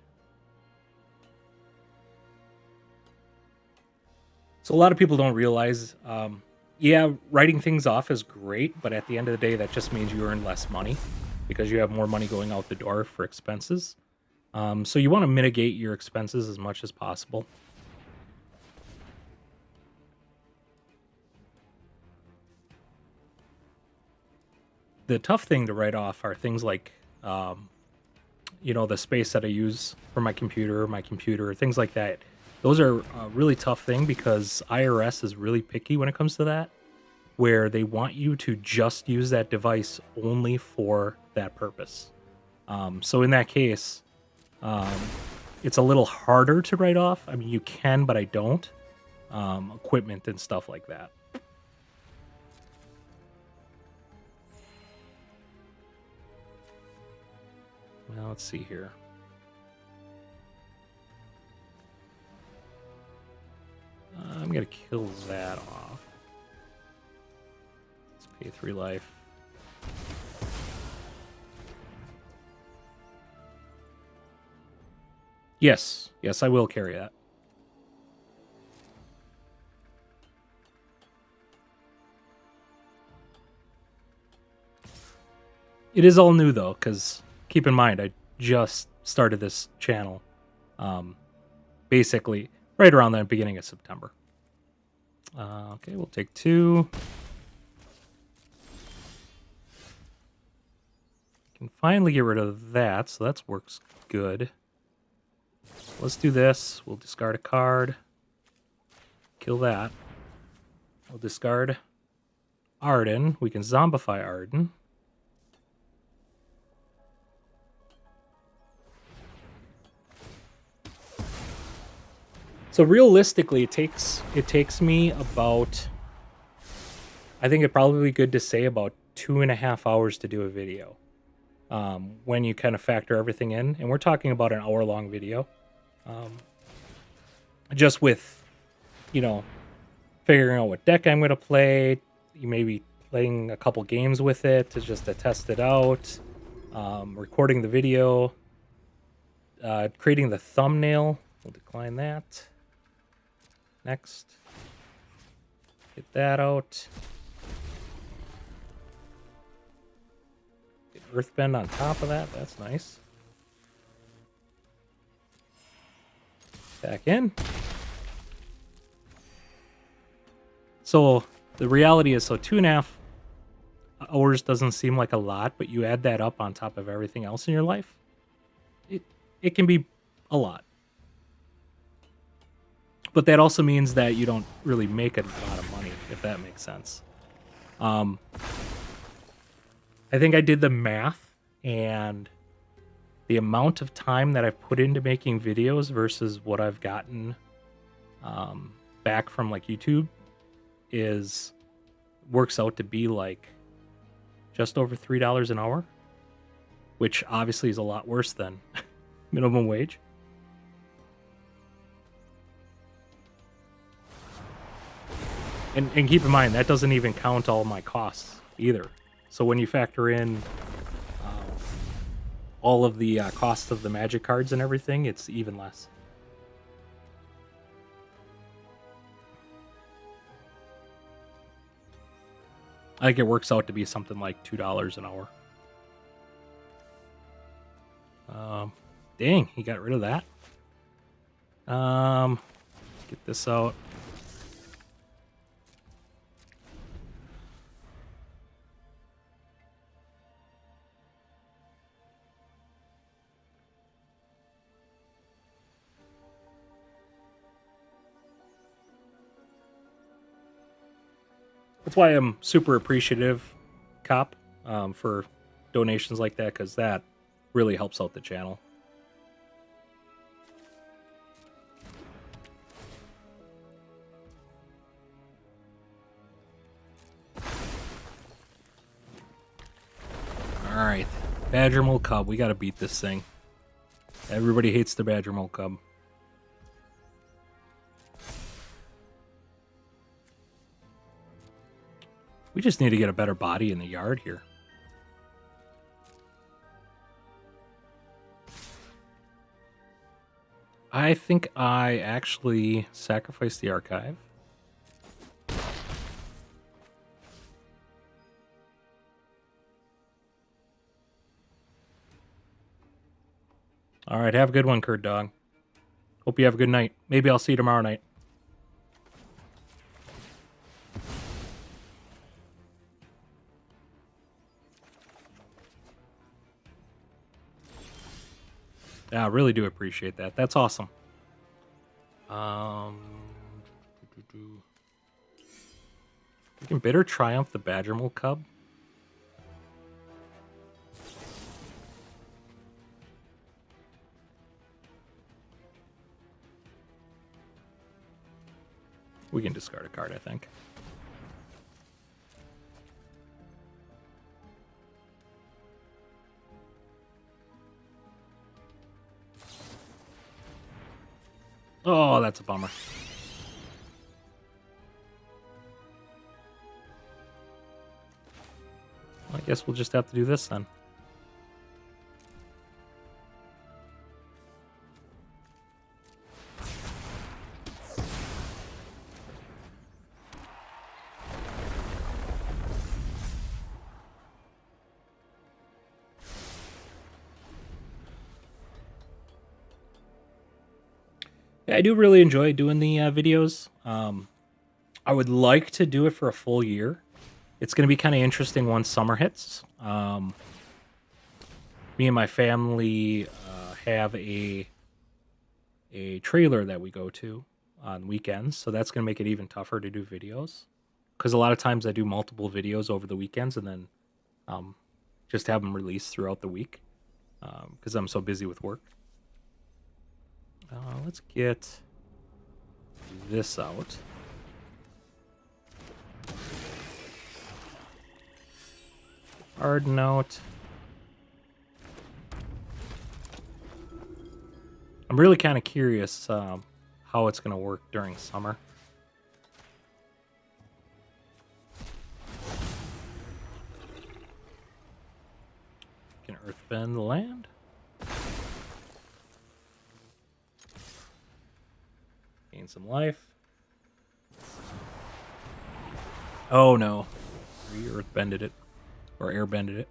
So a lot of people don't realize, yeah, writing things off is great, but at the end of the day, that just means you earn less money because you have more money going out the door for expenses. So you want to mitigate your expenses as much as possible. The tough thing to write off are things like, the space that I use for my computer, things like that. Those are a really tough thing because IRS is really picky when it comes to that, where they want you to just use that device only for that purpose. So in that case, it's a little harder to write off. I mean, you can, but I don't. Equipment and stuff like that. Now let's see here. I'm gonna kill that off. Let's pay 3 life. Yes, I will carry that. It is all new though, because keep in mind I just started this channel, basically right around the beginning of September. Okay, we'll take 2. Can finally get rid of that, so that works good. Let's do this. We'll discard a card. Kill that. We'll discard Arden. We can zombify Arden. So realistically, it takes me about, I think it'd probably be good to say about 2.5 hours to do a video. When you kind of factor everything in, and we're talking about an hour-long video. Just with, figuring out what deck I'm going to play, you may be playing a couple games with it to test it out, recording the video, creating the thumbnail. We'll decline that. Next. Get that out. Get Earthbend on top of that. That's nice. Back in. So the reality is, 2.5 hours doesn't seem like a lot, but you add that up on top of everything else in your life, it can be a lot. But that also means that you don't really make a lot of money, if that makes sense. I I think I did the math, and the amount of time that I've put into making videos versus what I've gotten back from like YouTube is works out to be like just over $3 an hour, which obviously is a lot worse than minimum wage. And keep in mind, that doesn't even count all my costs either. So when you factor in all of the costs of the magic cards and everything, it's even less. I think it works out to be something like $2 an hour. Dang, he got rid of that. Get this out. That's why I'm super appreciative, Cop, for donations like that, because that really helps out the channel. Alright, Badger Mole Cub, we gotta beat this thing. Everybody hates the Badger Mole Cub. We just need to get a better body in the yard here. I think I actually sacrificed the archive. All right, have a good one, Kurt Dog. Hope you have a good night. Maybe I'll see you tomorrow night. Yeah, I really do appreciate that. That's awesome. We can bitter triumph the Badger Mole Cub. We can discard a card, I think. Oh, that's a bummer. I guess we'll just have to do this then. Yeah, I do really enjoy doing the videos. I would like to do it for a full year. It's going to be kind of interesting once summer hits. Me and my family have a trailer that we go to on weekends, so that's going to make it even tougher to do videos. Because a lot of times I do multiple videos over the weekends and then just have them released throughout the week because I'm so busy with work. Let's get this out. Hard note. I'm really kind of curious how it's going to work during summer. Can earthbend the land. Gain some life. Oh no. We earthbended it. Or airbended it.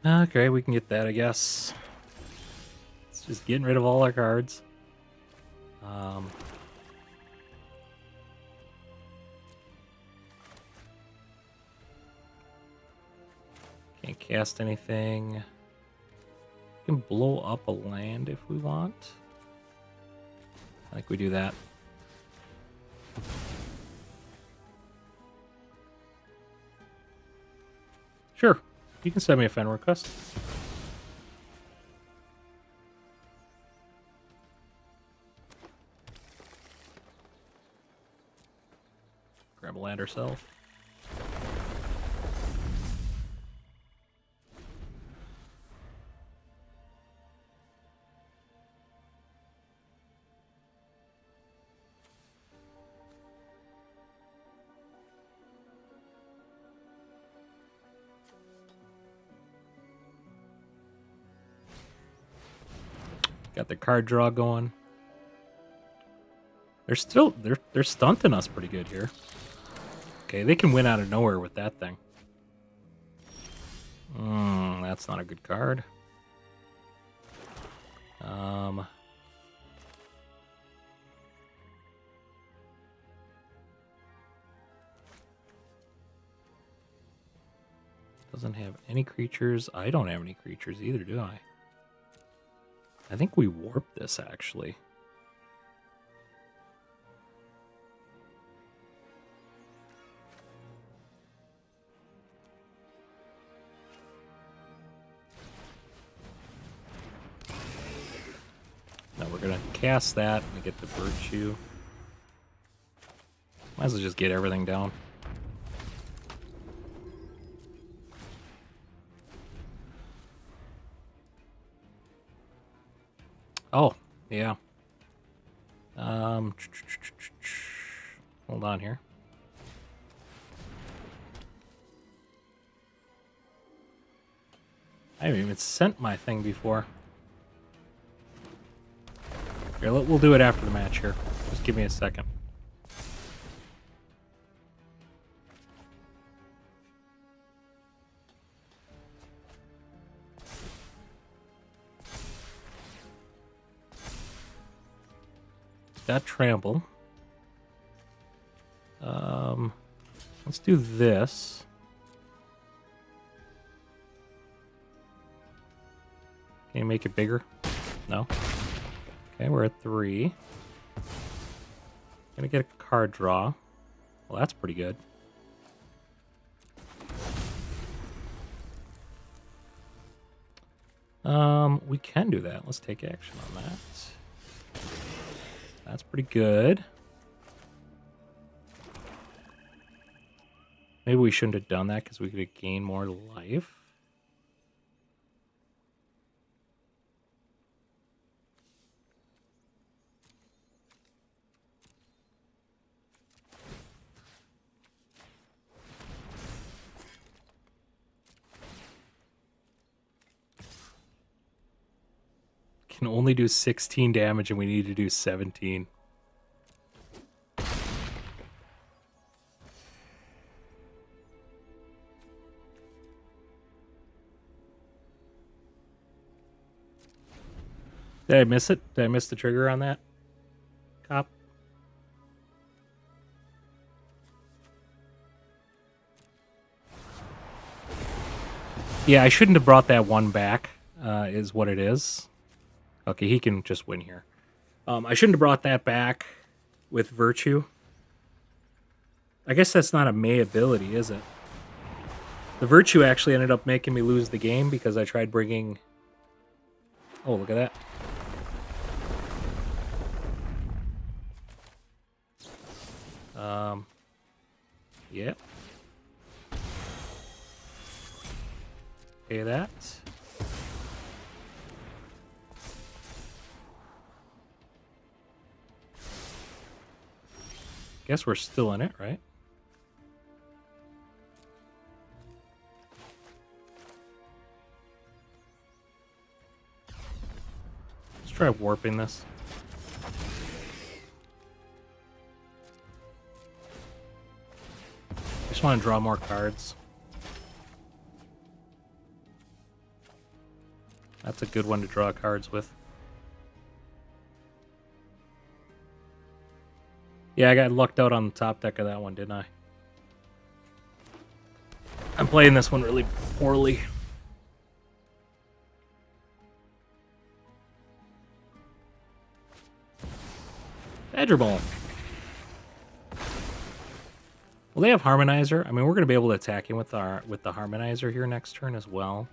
Okay, we can get that, I guess. It's just getting rid of all our cards. Can't cast anything. We can blow up a land if we want. I think we do that. Sure, you can send me a friend request. Grab a land ourselves. Got the card draw going. They're still they're stunting us pretty good here. Okay, they can win out of nowhere with that thing. That's not a good card. Doesn't have any creatures. I don't have any creatures either, do I? I think we warped this, actually. Now we're going to cast that and get the Virtue. Might as well just get everything down. Oh, yeah. Hold on here. I haven't even sent my thing before. Here, we'll do it after the match here. Just give me a second. Got trample. Let's do this. Can you make it bigger? No. Okay, we're at 3. Gonna get a card draw. Well, that's pretty good. We can do that. Let's take action on that. That's pretty good. Maybe we shouldn't have done that because we could have gained more life. Can only do 16 damage and we need to do 17. Did I miss it? Did I miss the trigger on that? Cop? Yeah, I shouldn't have brought that one back, is what it is. Okay, he can just win here. I shouldn't have brought that back with Virtue. I guess that's not a May ability, is it? The Virtue actually ended up making me lose the game because I tried bringing... Oh, look at that. Yep. Okay, that. Guess we're still in it, right? Let's try warping this. I just want to draw more cards. That's a good one to draw cards with. Yeah, I got lucked out on the top deck of that one, didn't I? I'm playing this one really poorly. Badger Ball. Well, they have Harmonizer. I mean, we're going to be able to attack him with the Harmonizer here next turn as well.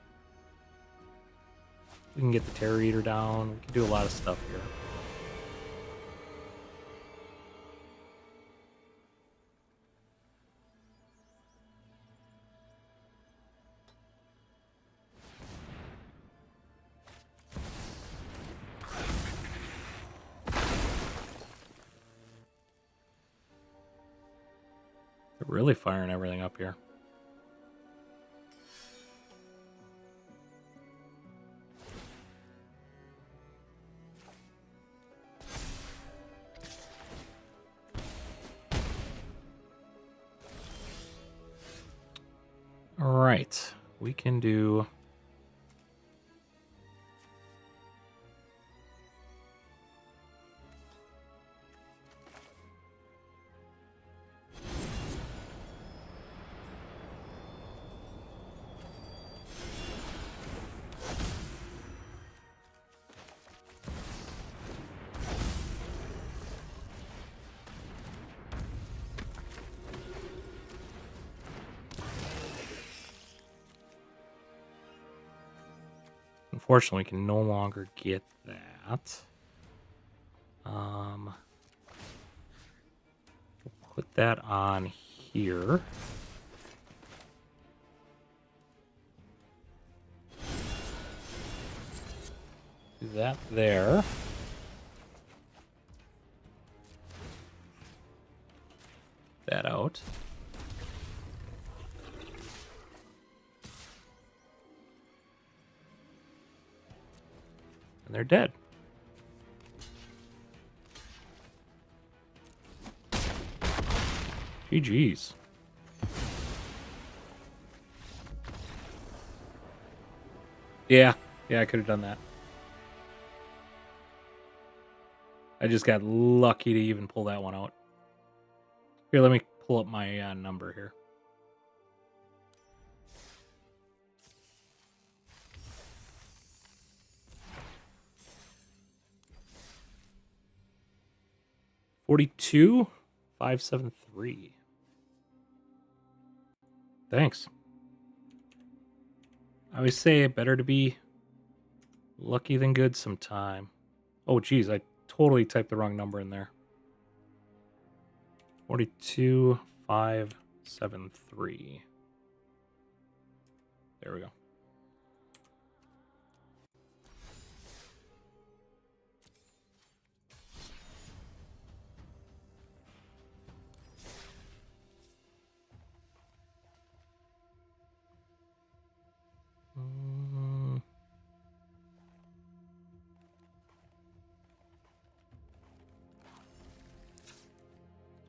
We can get the Terror Eater down. We can do a lot of stuff here. They're really firing everything up here. All right, we can do... Unfortunately, we can no longer get that. We'll put that on here. Do that there. That out. And they're dead. GG's. Yeah, I could have done that. I just got lucky to even pull that one out. Here, let me pull up my number here. $42,573. Thanks. I always say it better to be lucky than good sometime. Oh, geez, I totally typed the wrong number in there. 42,573. There we go.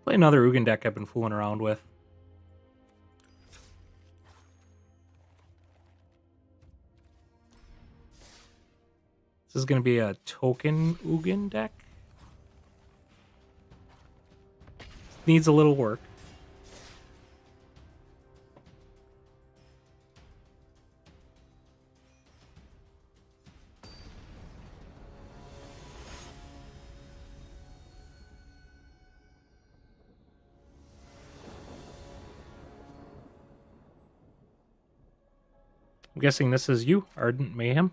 Play another Ugin deck I've been fooling around with. This is going to be a token Ugin deck. Needs a little work. I'm guessing this is you, Ardent Mayhem.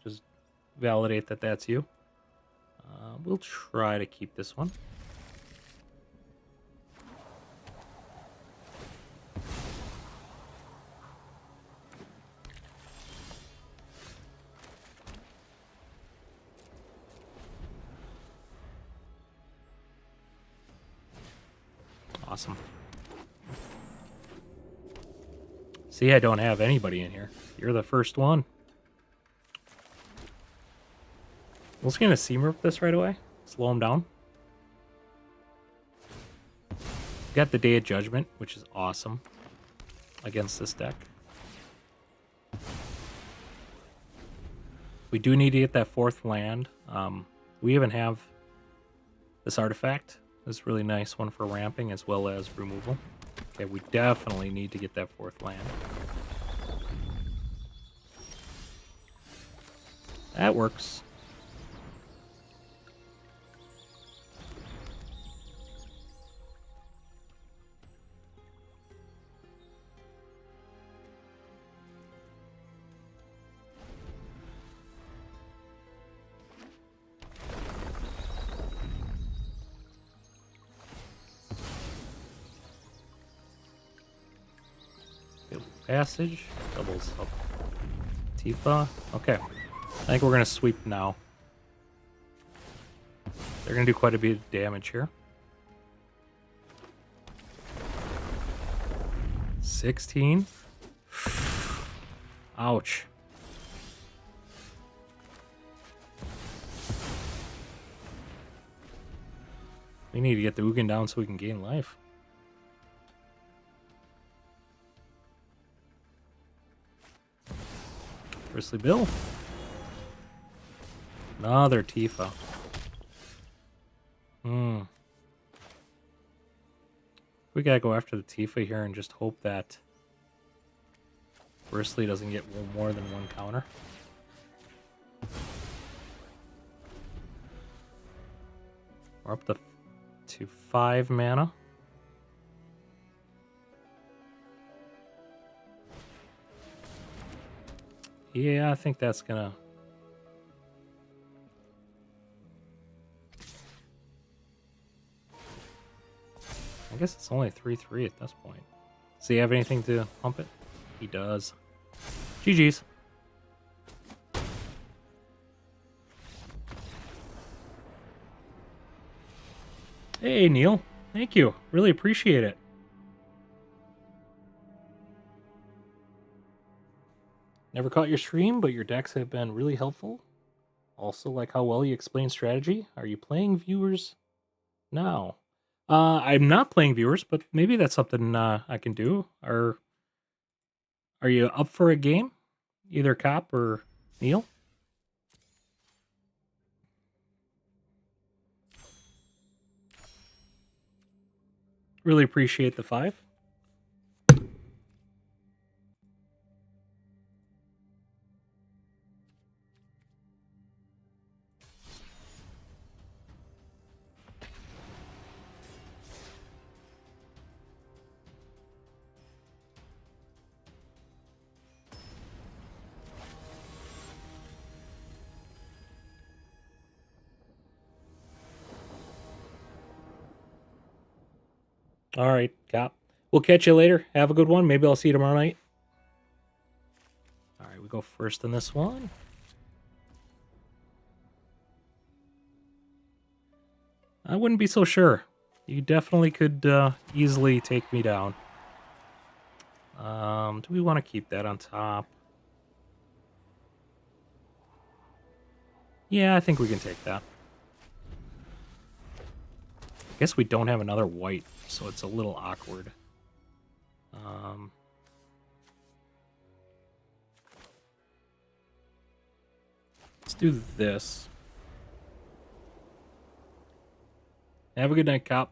Just validate that that's you. We'll try to keep this one. Awesome. See, I don't have anybody in here. You're the first one. I was going to Seamer this right away. Slow him down. Got the Day of Judgment, which is awesome against this deck. We do need to get that 4th land. We even have this artifact. This really nice one for ramping as well as removal. Okay, we definitely need to get that 4th land. That works. Passage doubles up Tifa. Okay, I think we're gonna sweep now. They're gonna do quite a bit of damage here. 16. Ouch. We need to get the Ugin down so we can gain life. Bristly Bill. Another Tifa. We gotta go after the Tifa here and just hope that Bristly doesn't get more than one counter. We're up to 5 mana. Yeah, I think that's gonna... I guess it's only 3/3 at this point. Does he have anything to pump it? He does. GG's. Hey, Neil. Thank you. Really appreciate it. Never caught your stream, but your decks have been really helpful. Also, like how well you explain strategy. Are you playing viewers now? I'm not playing viewers, but maybe that's something I can do. Are you up for a game? Either Cop or Neil? Really appreciate the 5. All right, Cop. We'll catch you later. Have a good one. Maybe I'll see you tomorrow night. All right, we go first in this one. I wouldn't be so sure. You definitely could easily take me down. Do we want to keep that on top? Yeah, I think we can take that. I guess we don't have another white, so it's a little awkward. Let's do this. Have a good night, Cop.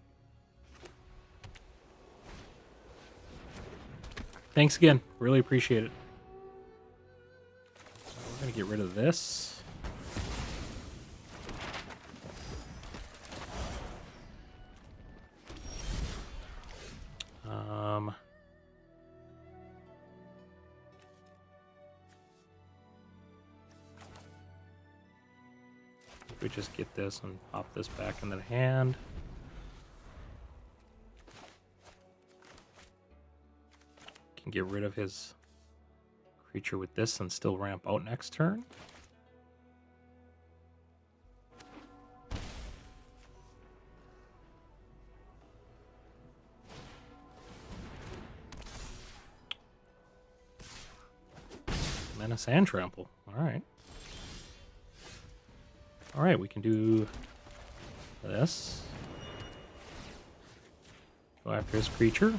Thanks again. Really appreciate it. We're going to get rid of this. We just get this and pop this back into the hand. Can get rid of his creature with this and still ramp out next turn. Menace and trample. All right. All right, we can do this. Go after his creature.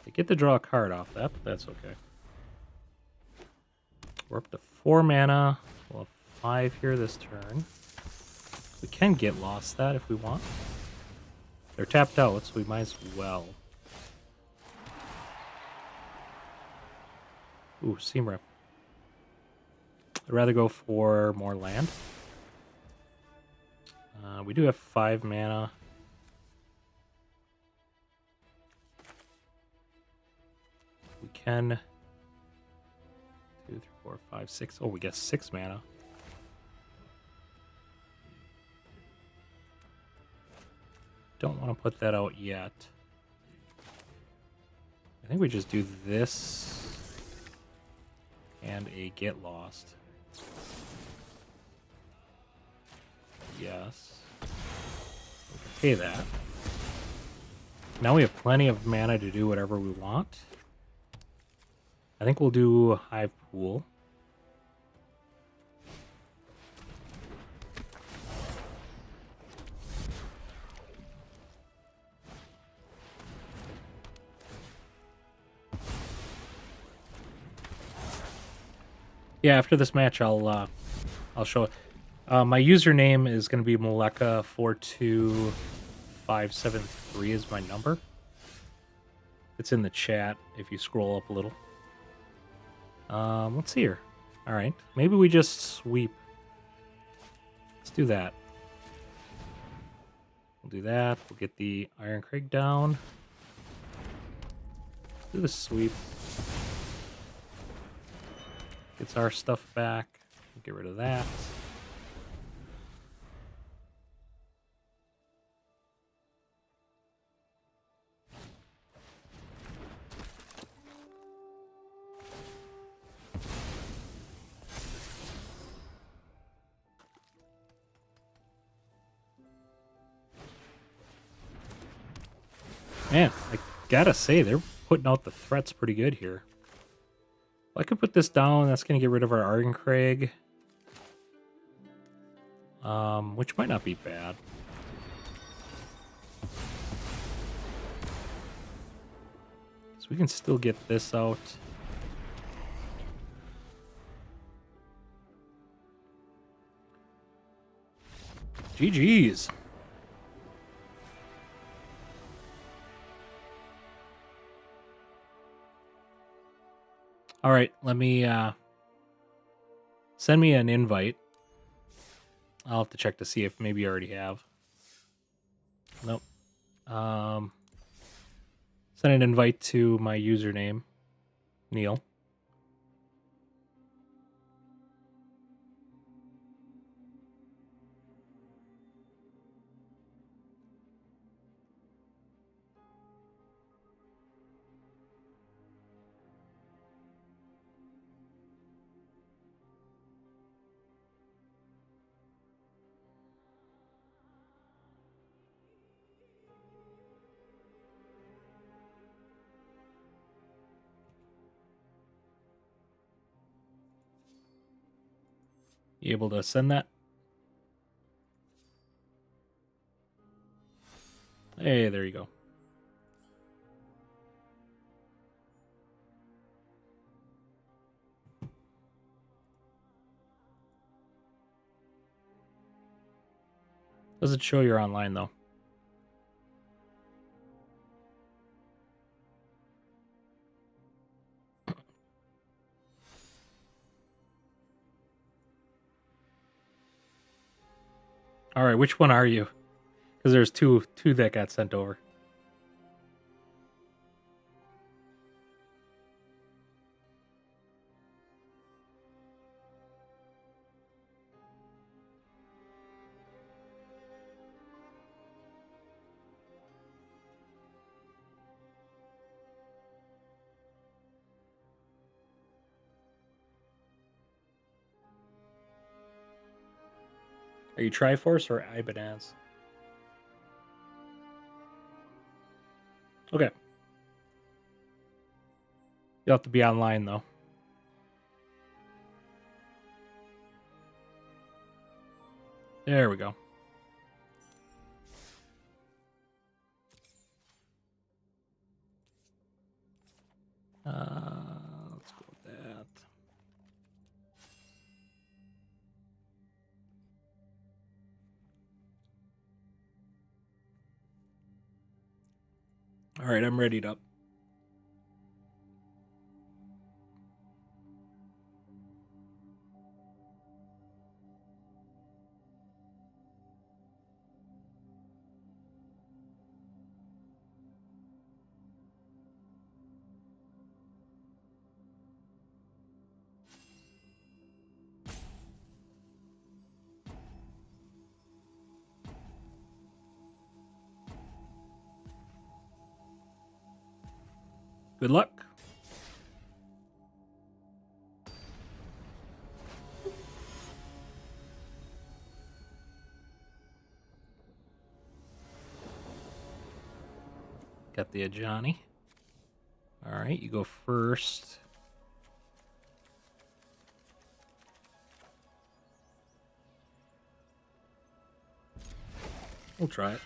They get to draw a card off that, but that's okay. We're up to 4 mana. We'll have 5 here this turn. We can get lost that if we want. They're tapped out, so we might as well. Ooh, Seam Rip. I'd rather go for more land. We do have 5 mana. We can 2, 3, 4, 5, 6. Oh, we get 6 mana. Don't want to put that out yet. I think we just do this and a get lost. Yes. We can pay that. Now we have plenty of mana to do whatever we want. I think we'll do Hive Pool. Yeah, after this match, I'll show it. My username is going to be Maleka42573 is my number. It's in the chat if you scroll up a little. Let's see here. All right, maybe we just sweep. Let's do that. We'll do that. We'll get the Iron Crag down. Do the sweep. Gets our stuff back. Get rid of that. Man, I gotta say, they're putting out the threats pretty good here. I could put this down. That's going to get rid of our Arden Crag. Which might not be bad. So we can still get this out. GG's. All right, let me send me an invite. I'll have to check to see if maybe you already have. Nope. Send an invite to my username, Neil. You able to send that? Hey, there you go. Doesn't show you're online, though. All right, which one are you? Because there's two that got sent over. Are you Triforce or Ibanez? Okay. You'll have to be online, though. There we go. Let's go with that. All right, I'm readied up. Good luck. Got the Ajani. All right, you go first. We'll try it.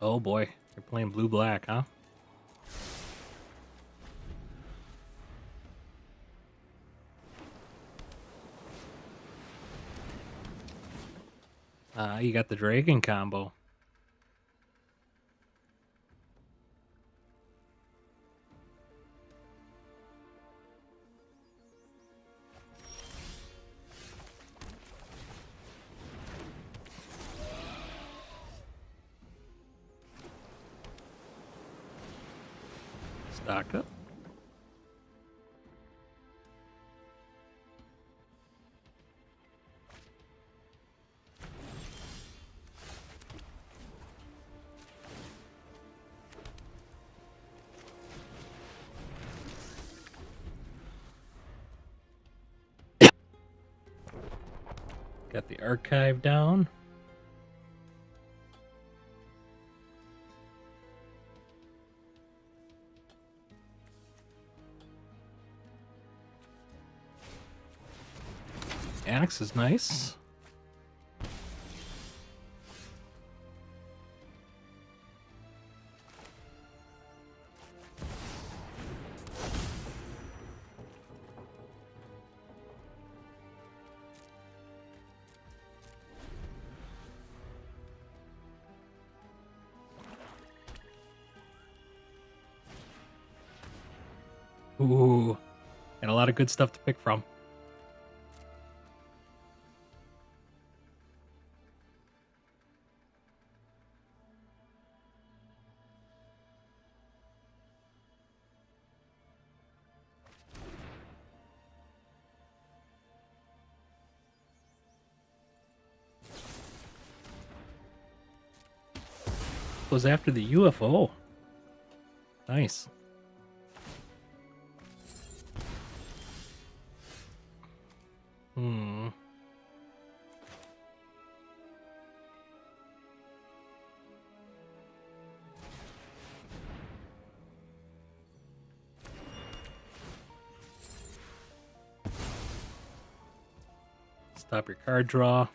Oh boy, you're playing blue-black, huh? You got the dragon combo. Stock up. Got the archive down. Axe is nice. Ooh, got a lot of good stuff to pick from. Goes after the UFO. Nice. Hmm. Stop your card draw.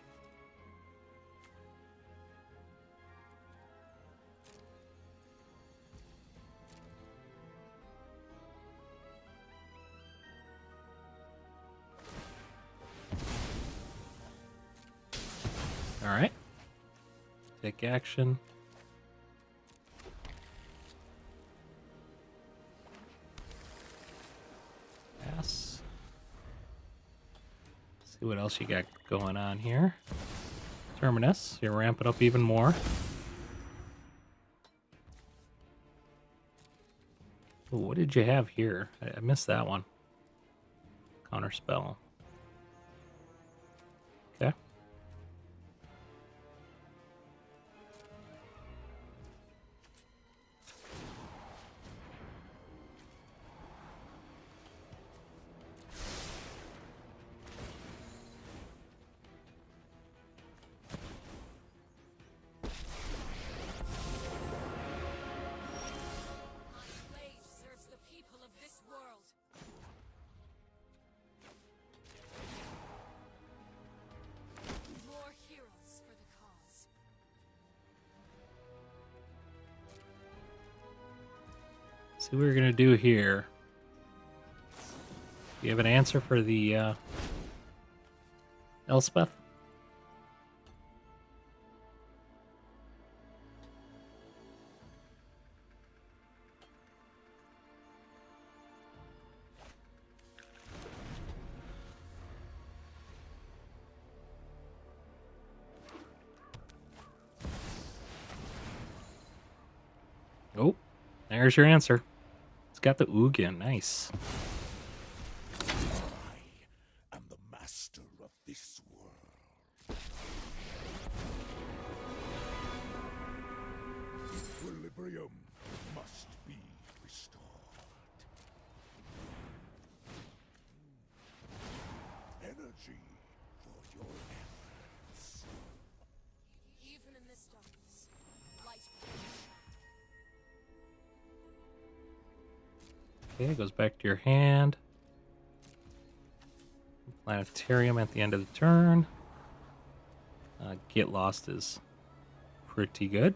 All right. Take action. Pass. See what else you got going on here. Terminus, you ramp it up even more. Ooh, what did you have here? I missed that one. Counter spell. Okay. See what we're gonna do here. Do you have an answer for the Elspeth? Oh, there's your answer. It's got the Ugin. Nice. I am the master of this world. Equilibrium must be restored. Energy for your efforts. Even in this darkness, light. Okay, it goes back to your hand. Planetarium at the end of the turn. Get lost is pretty good.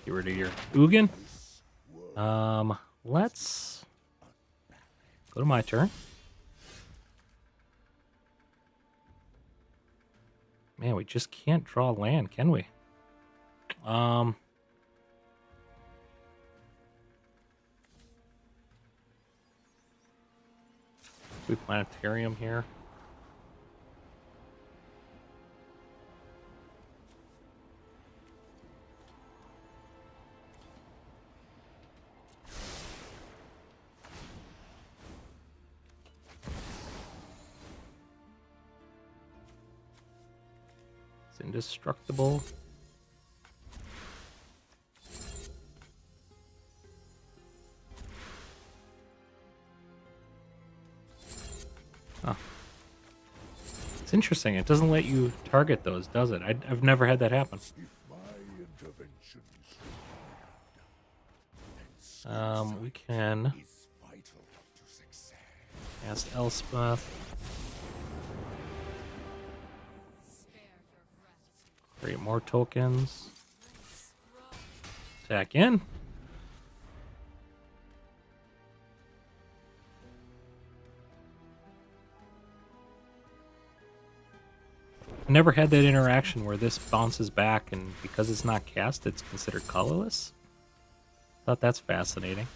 Get rid of your Ugin. Let's go to my turn. Man, we just can't draw land, can we? We planetarium here. It's indestructible. Huh. It's interesting. It doesn't let you target those, does it? I've never had that happen. If my interventions We can is vital to success. cast Elspeth. Spare your gratitude. Create more tokens. Attack in. I never had that interaction where this bounces back and because it's not cast, it's considered colorless. Thought that's fascinating.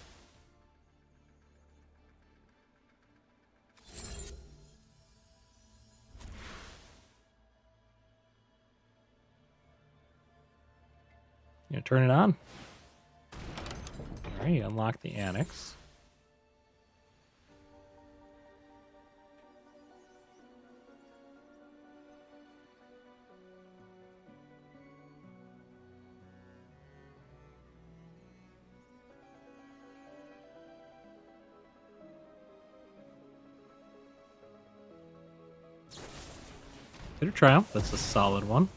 You gonna turn it on? Alright, you unlock the annex. Bitter Triumph, that's a solid one.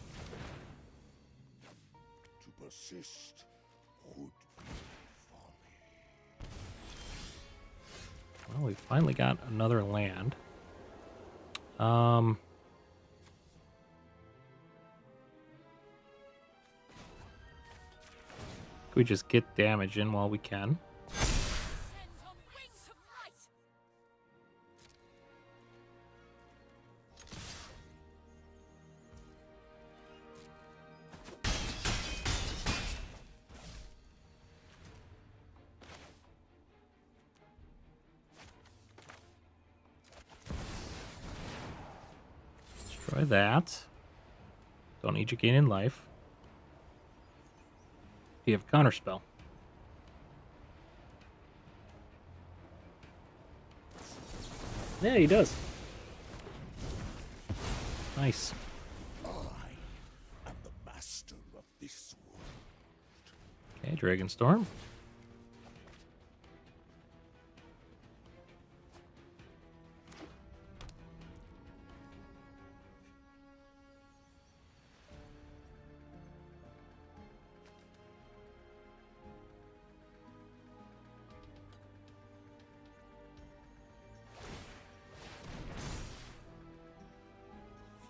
To persist would be folly. Well, we finally got another land. Could we just get damage in while we can? Send on wings of light. Destroy that. Don't need you gaining life. Do you have counterspell? Yeah, he does. Nice. I am the master of this world. Okay, Dragonstorm.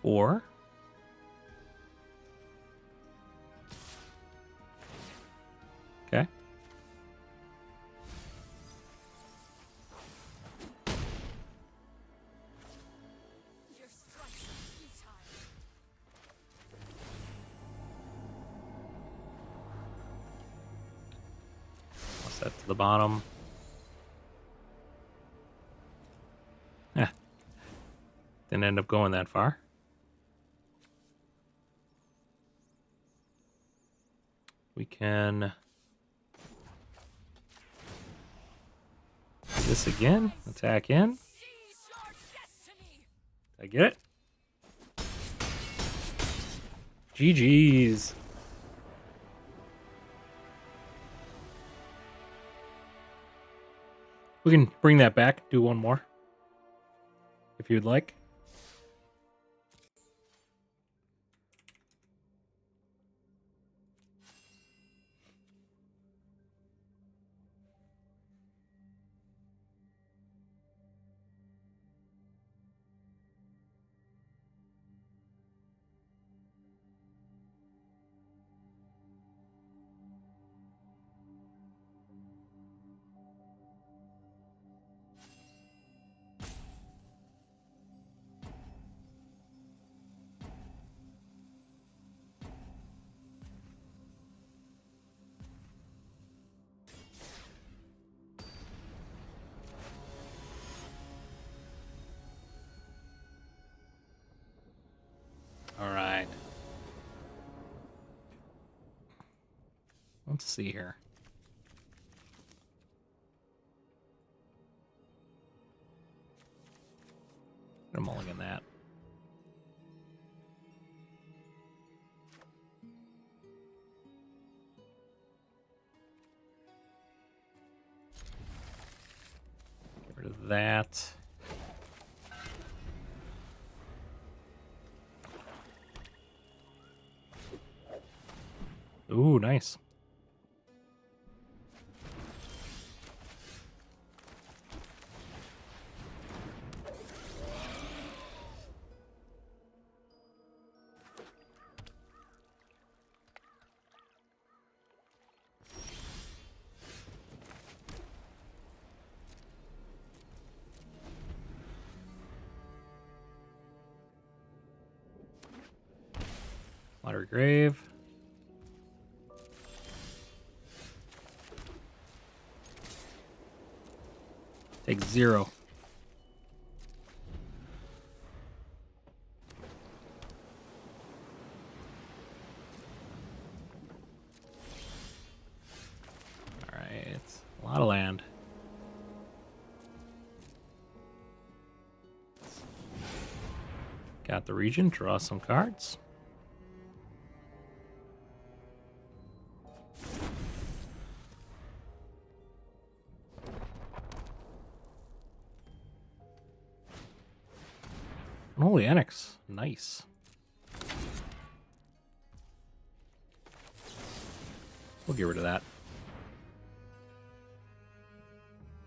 Four. Set to the bottom. Eh, didn't end up going that far. We can do this again. Attack in. Seize your destiny. Did I get it? GG's. We can bring that back, do one more. If you'd like. All right. Let's see here. I'm mulligan that. Get rid of that. Ooh, nice. Water Grave. Take 0. Alright, a lot of land. Got the region, draw some cards. Holy Annex, nice. We'll get rid of that.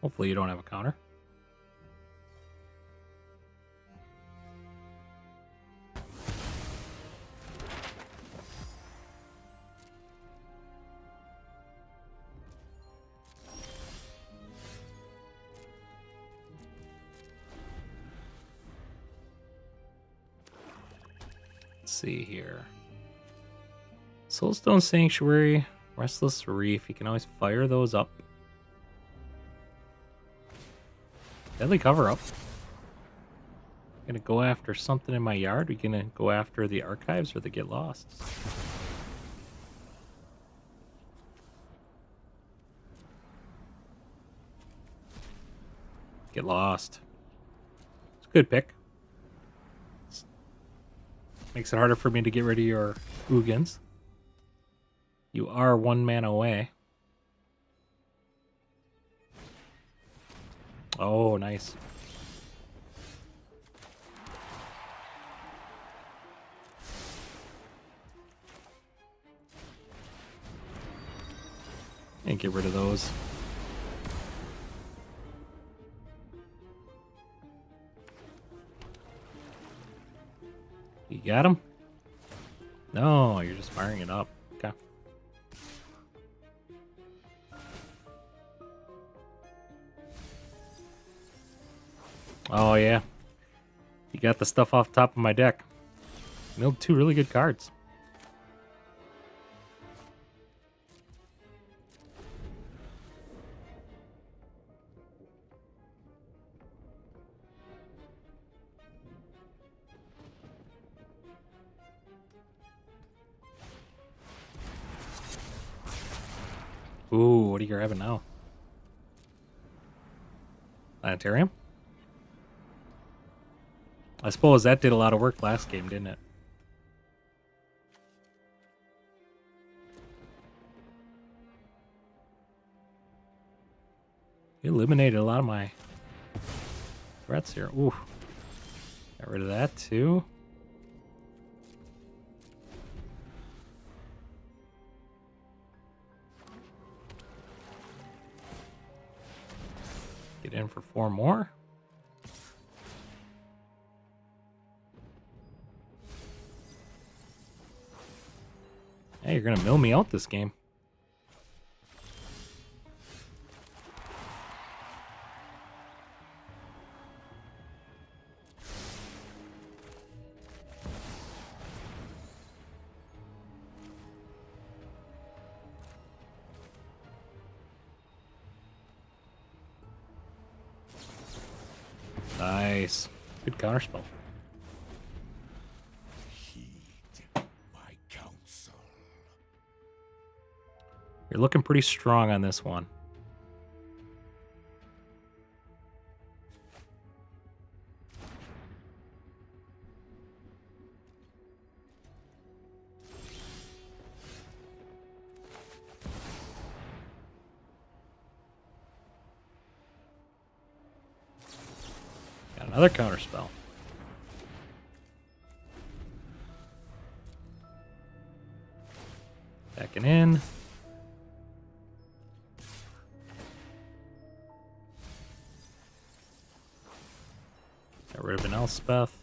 Hopefully you don't have a counter. Let's see here. Soulstone Sanctuary, Restless Reef. You can always fire those up. Deadly Cover Up. Gonna go after something in my yard. Are you gonna go after the archives or the Get Lost? Get Lost. It's a good pick. Makes it harder for me to get rid of your Ugins. You are 1 mana away. Oh, nice. And get rid of those. You got him? No, you're just firing it up. Okay. Oh, yeah. You got the stuff off the top of my deck. Milled 2 really good cards. what are you grabbing now? Planetarium? I suppose that did a lot of work last game, didn't it? You eliminated a lot of my threats here. Ooh. Got rid of that too. Get in for 4 more. Hey, you're gonna mill me out this game. Nice. Good counterspell. Heed my counsel. You're looking pretty strong on this one. Got another counterspell. Backing in. Got rid of an Elspeth.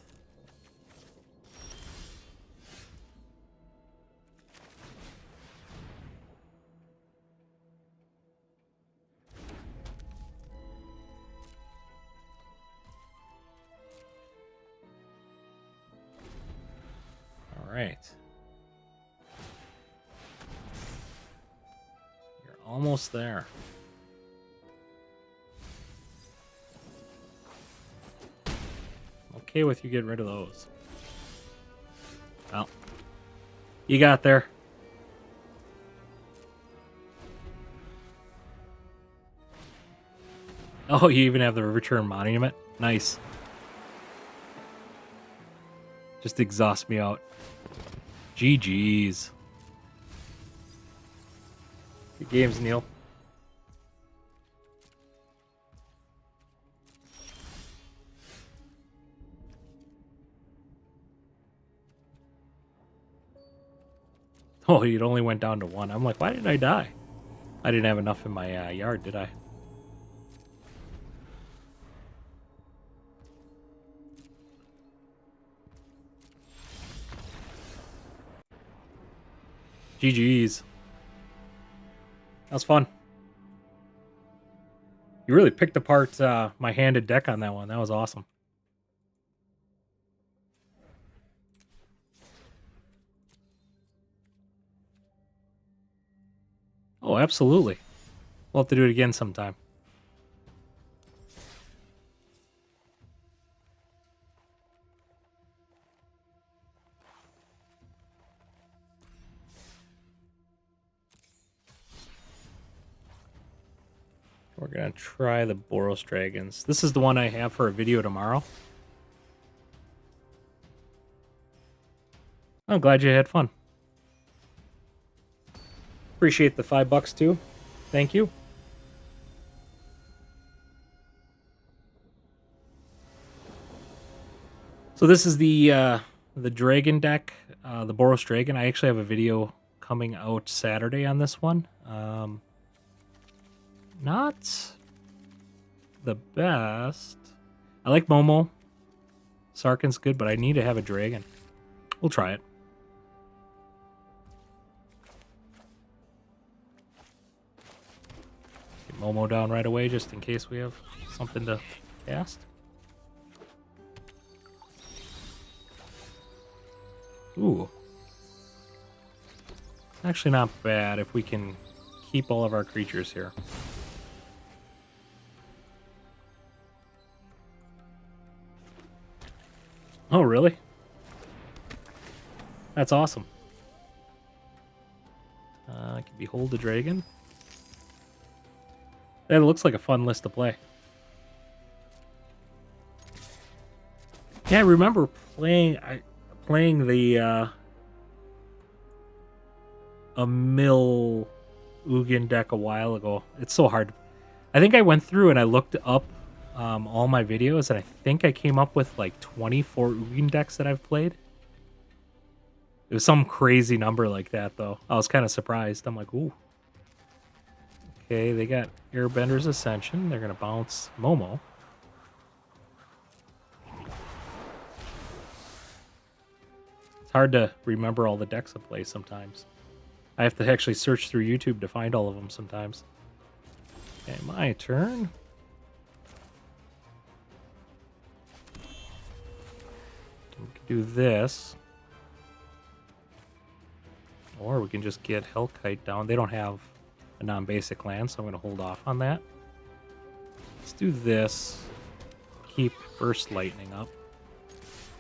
All right. You're almost there. Okay with you getting rid of those. Well, you got there. Oh, you even have the return monument? Nice. Just exhaust me out. GG's. Good games, Neil. Oh, it only went down to 1. I'm like, why did I die? I didn't have enough in my yard, did I? GG's. That was fun. You really picked apart my handed deck on that one. That was awesome. Oh, absolutely. We'll have to do it again sometime. We're going to try the Boros Dragons. This is the one I have for a video tomorrow. I'm glad you had fun. Appreciate the $5 too. Thank you. So this is the dragon deck, the Boros Dragon. I actually have a video coming out Saturday on this one. Not the best. I like Momo. Sarkin's good, but I need to have a dragon. We'll try it. Get Momo down right away just in case we have something to cast. Ooh. Actually not bad if we can keep all of our creatures here. Oh, really? That's awesome. I can behold the dragon. That looks like a fun list to play. Yeah, I remember playing the a mill Ugin deck a while ago. It's so hard. I think I went through and I looked up all my videos, and I think I came up with like 24 Ugin decks that I've played. It was some crazy number like that, though. I was kind of surprised. I'm like, ooh. Okay, they got Airbender's Ascension. They're going to bounce Momo. It's hard to remember all the decks I play sometimes. I have to actually search through YouTube to find all of them sometimes. Okay, my turn. We can do this. Or we can just get Hellkite down. They don't have a non-basic land, so I'm going to hold off on that. Let's do this. Keep Burst Lightning up.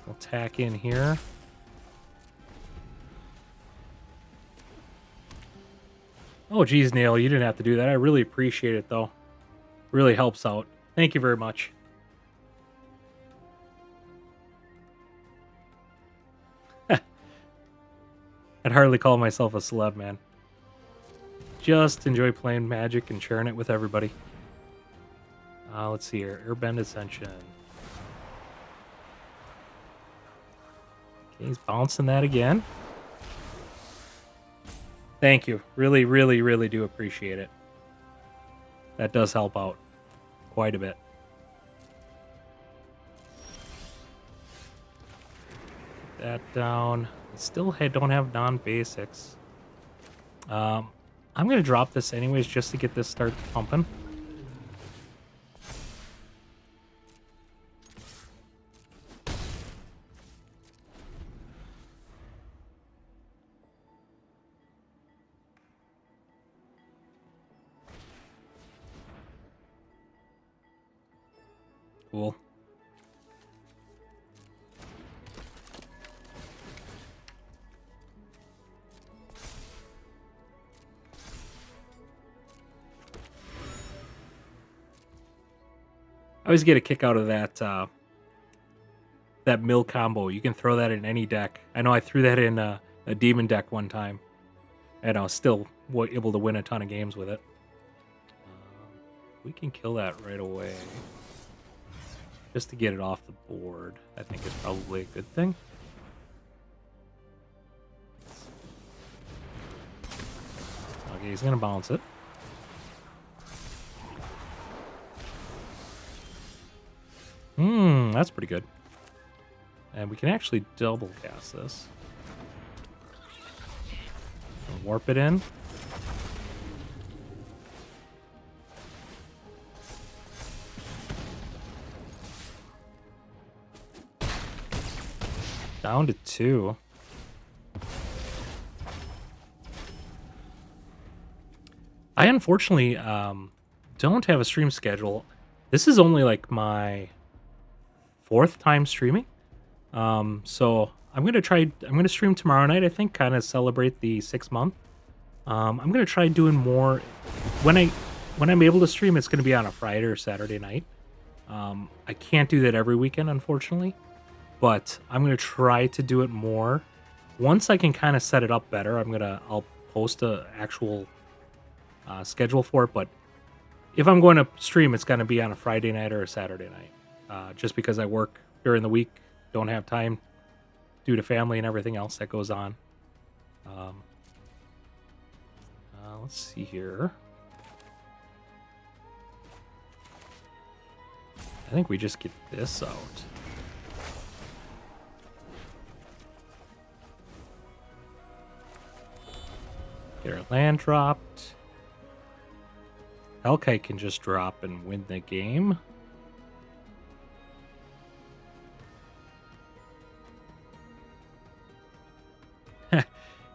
We'll tack in here. Oh, geez, Nail, you didn't have to do that. I really appreciate it, though. Really helps out. Thank you very much. I'd hardly call myself a celeb, man. Just enjoy playing Magic and sharing it with everybody. Let's see here. Airbend Ascension. Okay, he's bouncing that again. Thank you. Really, really, really do appreciate it. That does help out quite a bit. Put that down. I still don't have non-basics. I'm going to drop this anyways just to get this start pumping. Cool. I always get a kick out of that that mill combo. You can throw that in any deck. I know I threw that in a demon deck one time, and I was still able to win a ton of games with it. We can kill that right away. Just to get it off the board, I think is probably a good thing. Okay, he's going to bounce it. That's pretty good. And we can actually double cast this. Warp it in. Down to 2. I unfortunately don't have a stream schedule. This is only like my 4th time streaming. So I'm gonna stream tomorrow night, I think, kind of celebrate the 6th month. I'm gonna try doing more when I'm able to stream. It's gonna be on a Friday or Saturday night. I can't do that every weekend, unfortunately, but I'm gonna try to do it more. Once I can kind of set it up better, I'll post a actual schedule for it. But if I'm going to stream, it's gonna be on a Friday night or a Saturday night, just because I work during the week, don't have time due to family and everything else that goes on. Let's see here. I think we just get this out. Get our land dropped. Hellkite can just drop and win the game.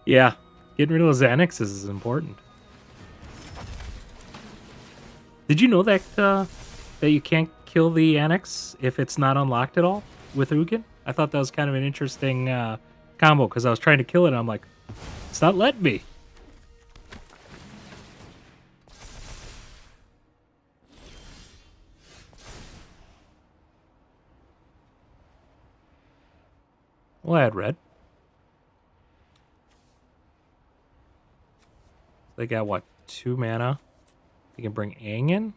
Yeah, getting rid of those annexes is important. Did you know that that you can't kill the annex if it's not unlocked at all with Ugin? I thought that was kind of an interesting combo because I was trying to kill it and I'm like, it's not letting me. We'll add red. They got what? 2 mana. They can bring Aang in.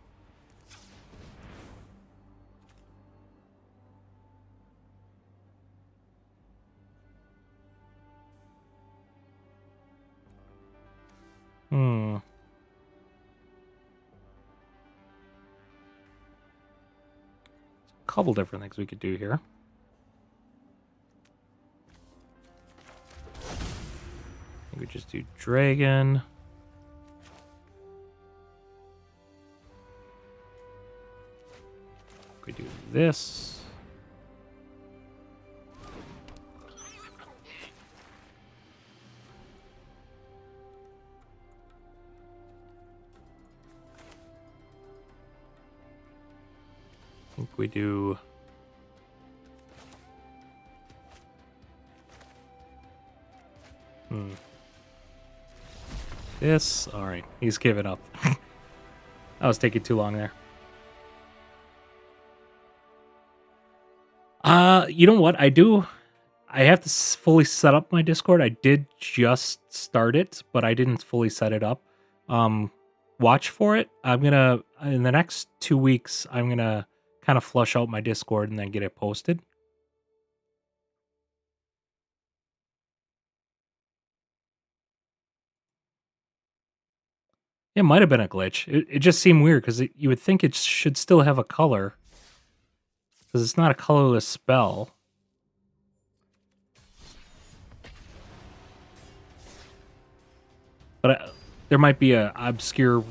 Hmm. A couple different things we could do here. I think we just do dragon. We do this. I think we do this. All right, he's giving up. I was taking too long there. You know what? I have to fully set up my Discord. I did just start it, but I didn't fully set it up. Watch for it. I'm gonna in the next 2 weeks. I'm gonna kind of flush out my Discord and then get it posted. It might have been a glitch. It just seemed weird because you would think it should still have a color because it's not a colorless spell. But there might be a obscure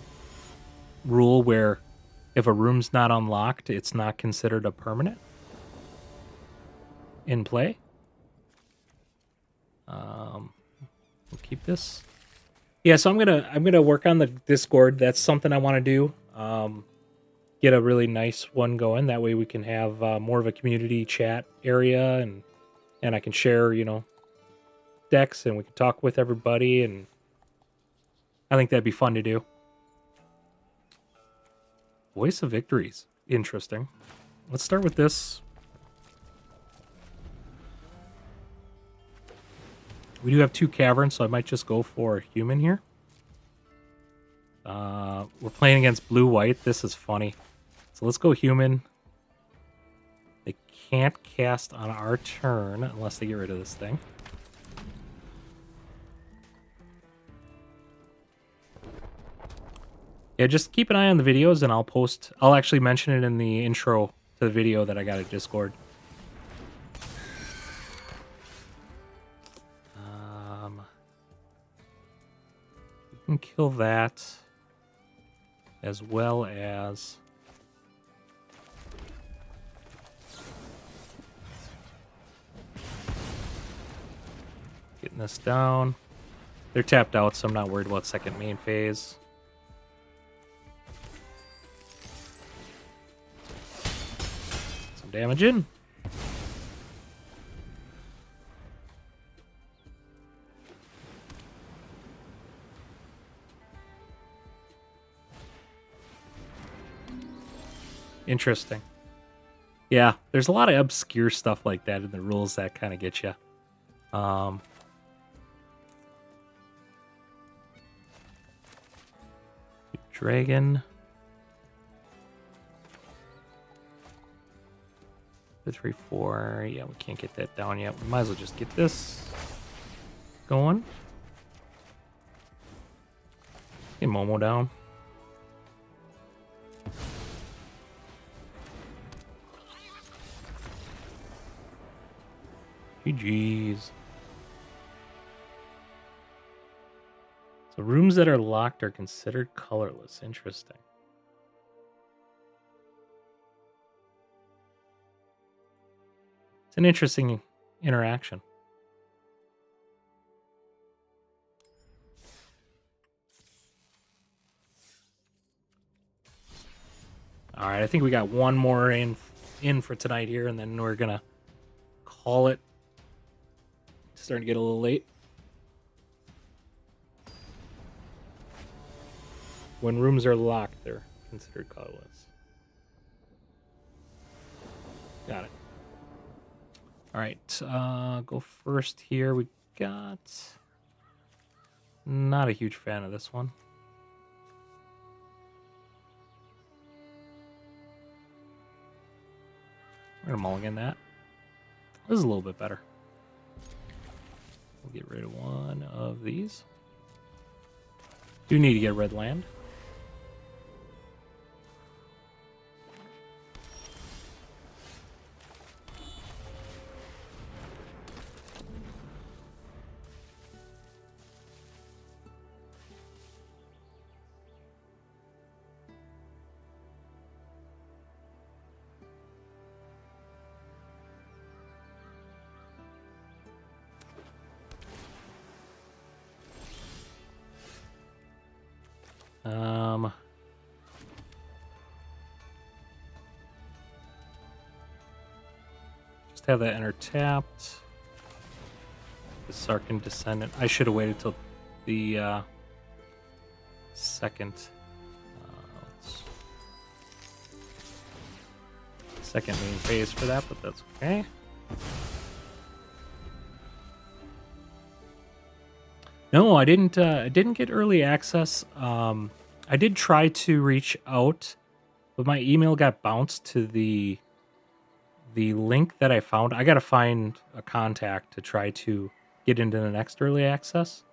rule where if a room's not unlocked, it's not considered a permanent in play. We'll keep this. Yeah, so I'm gonna work on the Discord. That's something I want to do. Get a really nice one going. That way we can have more of a community chat area, and I can share, decks, and we can talk with everybody, and I think that'd be fun to do. Voice of Victories. Interesting. Let's start with this. We do have 2 caverns, so I might just go for a human here. We're playing against blue-white. This is funny. So let's go human. They can't cast on our turn unless they get rid of this thing. Yeah, just keep an eye on the videos, and I'll actually mention it in the intro to the video that I got at Discord. We can kill that, as well as getting this down. They're tapped out, so I'm not worried about second main phase. Damage in. Interesting. Yeah, there's a lot of obscure stuff like that in the rules that kind of get you. Dragon. 2, 3, 4. Yeah, we can't get that down yet. We might as well just get this going. Get Momo down. GG's. So rooms that are locked are considered colorless. Interesting. It's an interesting interaction. All right, I think we got one more in for tonight here, and then we're gonna call it. It's starting to get a little late. When rooms are locked, they're considered colorless. Got it. All right, go first here. We got not a huge fan of this one. We're gonna mulligan that. This is a little bit better. We'll get rid of one of these. Do need to get red land. Just have that enter tapped. The Sarkin Descendant. I should have waited till the second. Second main phase for that, but that's okay. No, I didn't. I didn't get early access. I did try to reach out, but my email got bounced to the link that I found. I got to find a contact to try to get into the next early access.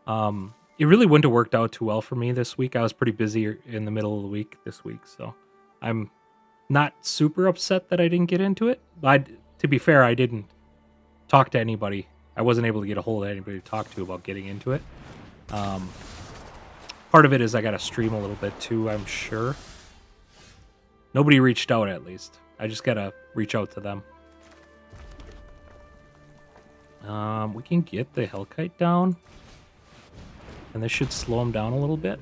It really wouldn't have worked out too well for me this week. I was pretty busy in the middle of the week this week, so I'm not super upset that I didn't get into it. But to be fair, I didn't talk to anybody. I wasn't able to get a hold of anybody to talk to about getting into it. Part of it is I got to stream a little bit too, I'm sure. Nobody reached out, at least. I just got to reach out to them. We can get the Hellkite down. And this should slow him down a little bit.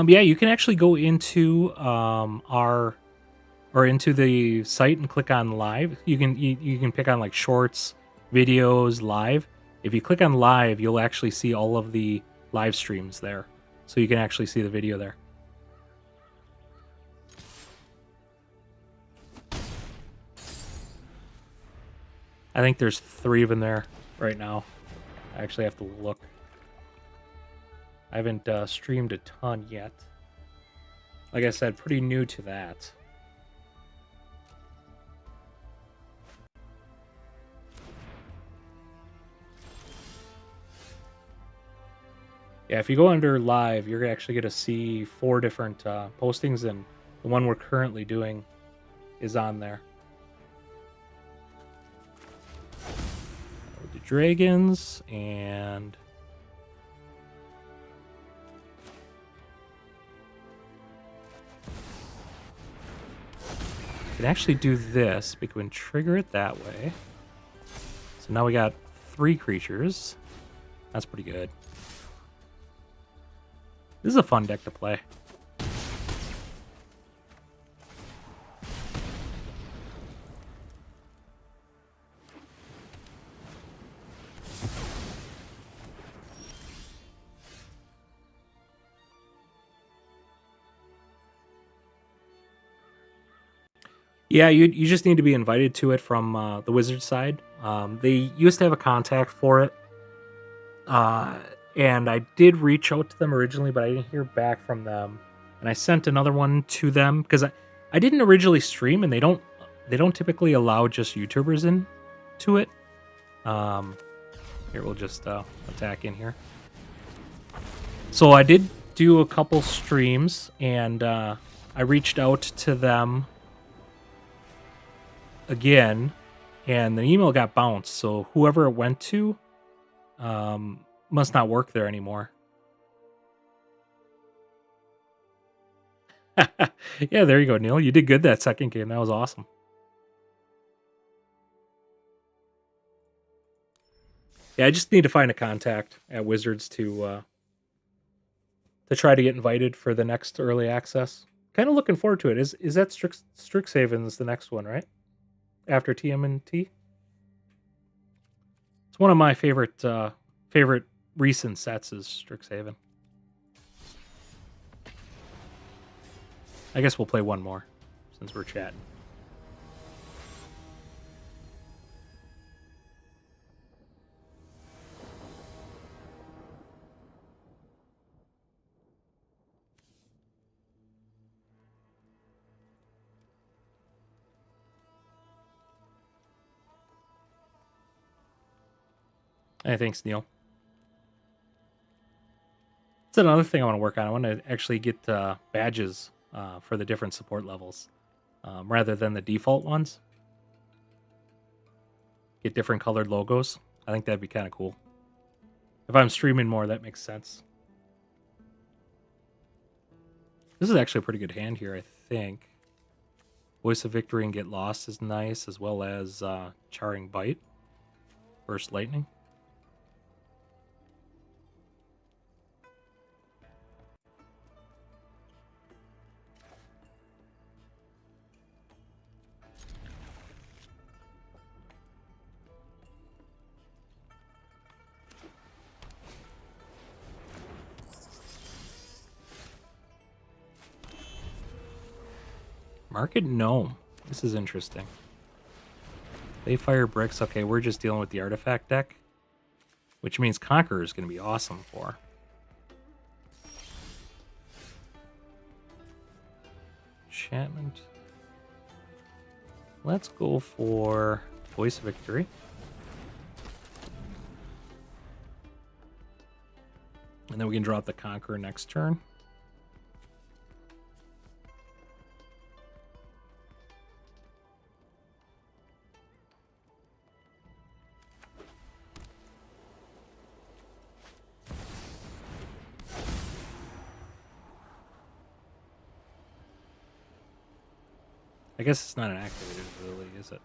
Yeah, you can actually go into into the site and click on live. You can pick on like shorts, videos, live. If you click on live, you'll actually see all of the live streams there. So you can actually see the video there. I think there's 3 of them there right now. I actually have to look. I haven't streamed a ton yet. Like I said, pretty new to that. Yeah, if you go under live, you're actually going to see 4 different postings, and the one we're currently doing is on there. The dragons, and we can actually do this. We can trigger it that way. So now we got 3 creatures. That's pretty good. This is a fun deck to play. Yeah, you just need to be invited to it from the Wizard side. They used to have a contact for it. And I did reach out to them originally, but I didn't hear back from them. And I sent another one to them because I didn't originally stream, and they don't typically allow just YouTubers in to it. Here, we'll just attack in here. So I did do a couple streams, and I reached out to them again, and the email got bounced. So whoever it went to must not work there anymore. Yeah, there you go, Neil. You did good that second game. That was awesome. Yeah, I just need to find a contact at Wizards to try to get invited for the next early access. Kind of looking forward to it. Is that Strixhaven's the next one, right? After TMNT? It's one of my favorite recent sets is Strixhaven. I guess we'll play one more since we're chatting. Hey, thanks, Neil. That's another thing I want to work on. I want to actually get badges for the different support levels rather than the default ones. Get different colored logos. I think that'd be kind of cool. If I'm streaming more, that makes sense. This is actually a pretty good hand here, I think. Voice of Victory and Get Lost is nice, as well as Charring Bite. Burst Lightning. Market Gnome. This is interesting. They fire bricks. Okay, we're just dealing with the artifact deck, which means Conqueror is going to be awesome for. Enchantment. Let's go for Voice of Victory. And then we can drop the Conqueror next turn. I guess it's not an activated ability, is it?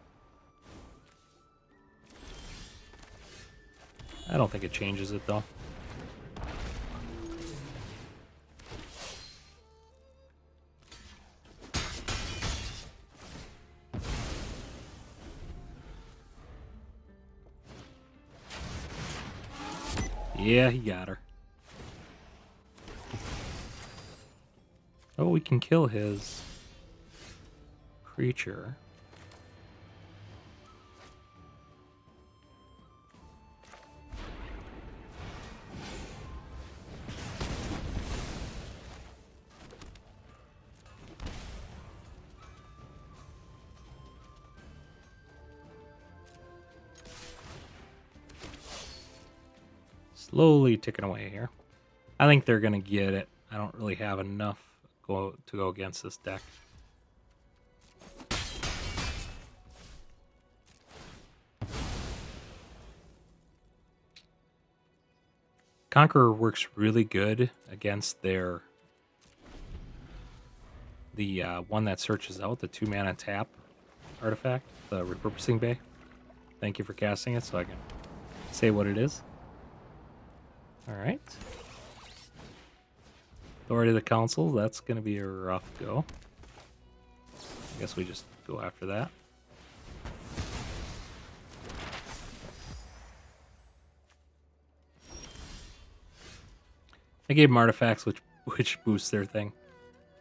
I don't think it changes it, though. Yeah, he got her. Oh, we can kill his creature. Slowly ticking away here. I think they're going to get it. I don't really have enough to go against this deck. Conqueror works really good against the one that searches out, the 2-mana tap artifact, the Repurposing Bay. Thank you for casting it so I can say what it is. All right. Authority of the Council, that's going to be a rough go. I guess we just go after that. I gave them artifacts, which boosts their thing.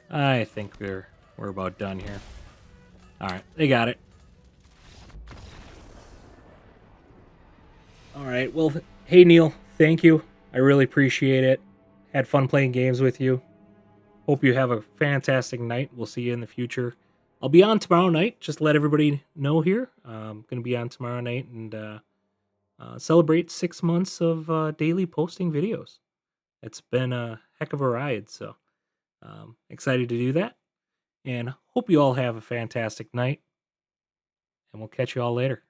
I think we're about done here. All right, they got it. All right, well, hey Neil, thank you. I really appreciate it. Had fun playing games with you. Hope you have a fantastic night. We'll see you in the future. I'll be on tomorrow night. Just let everybody know here. I'm going to be on tomorrow night and celebrate 6 months of daily posting videos. It's been a heck of a ride, so excited to do that. And hope you all have a fantastic night. And we'll catch you all later.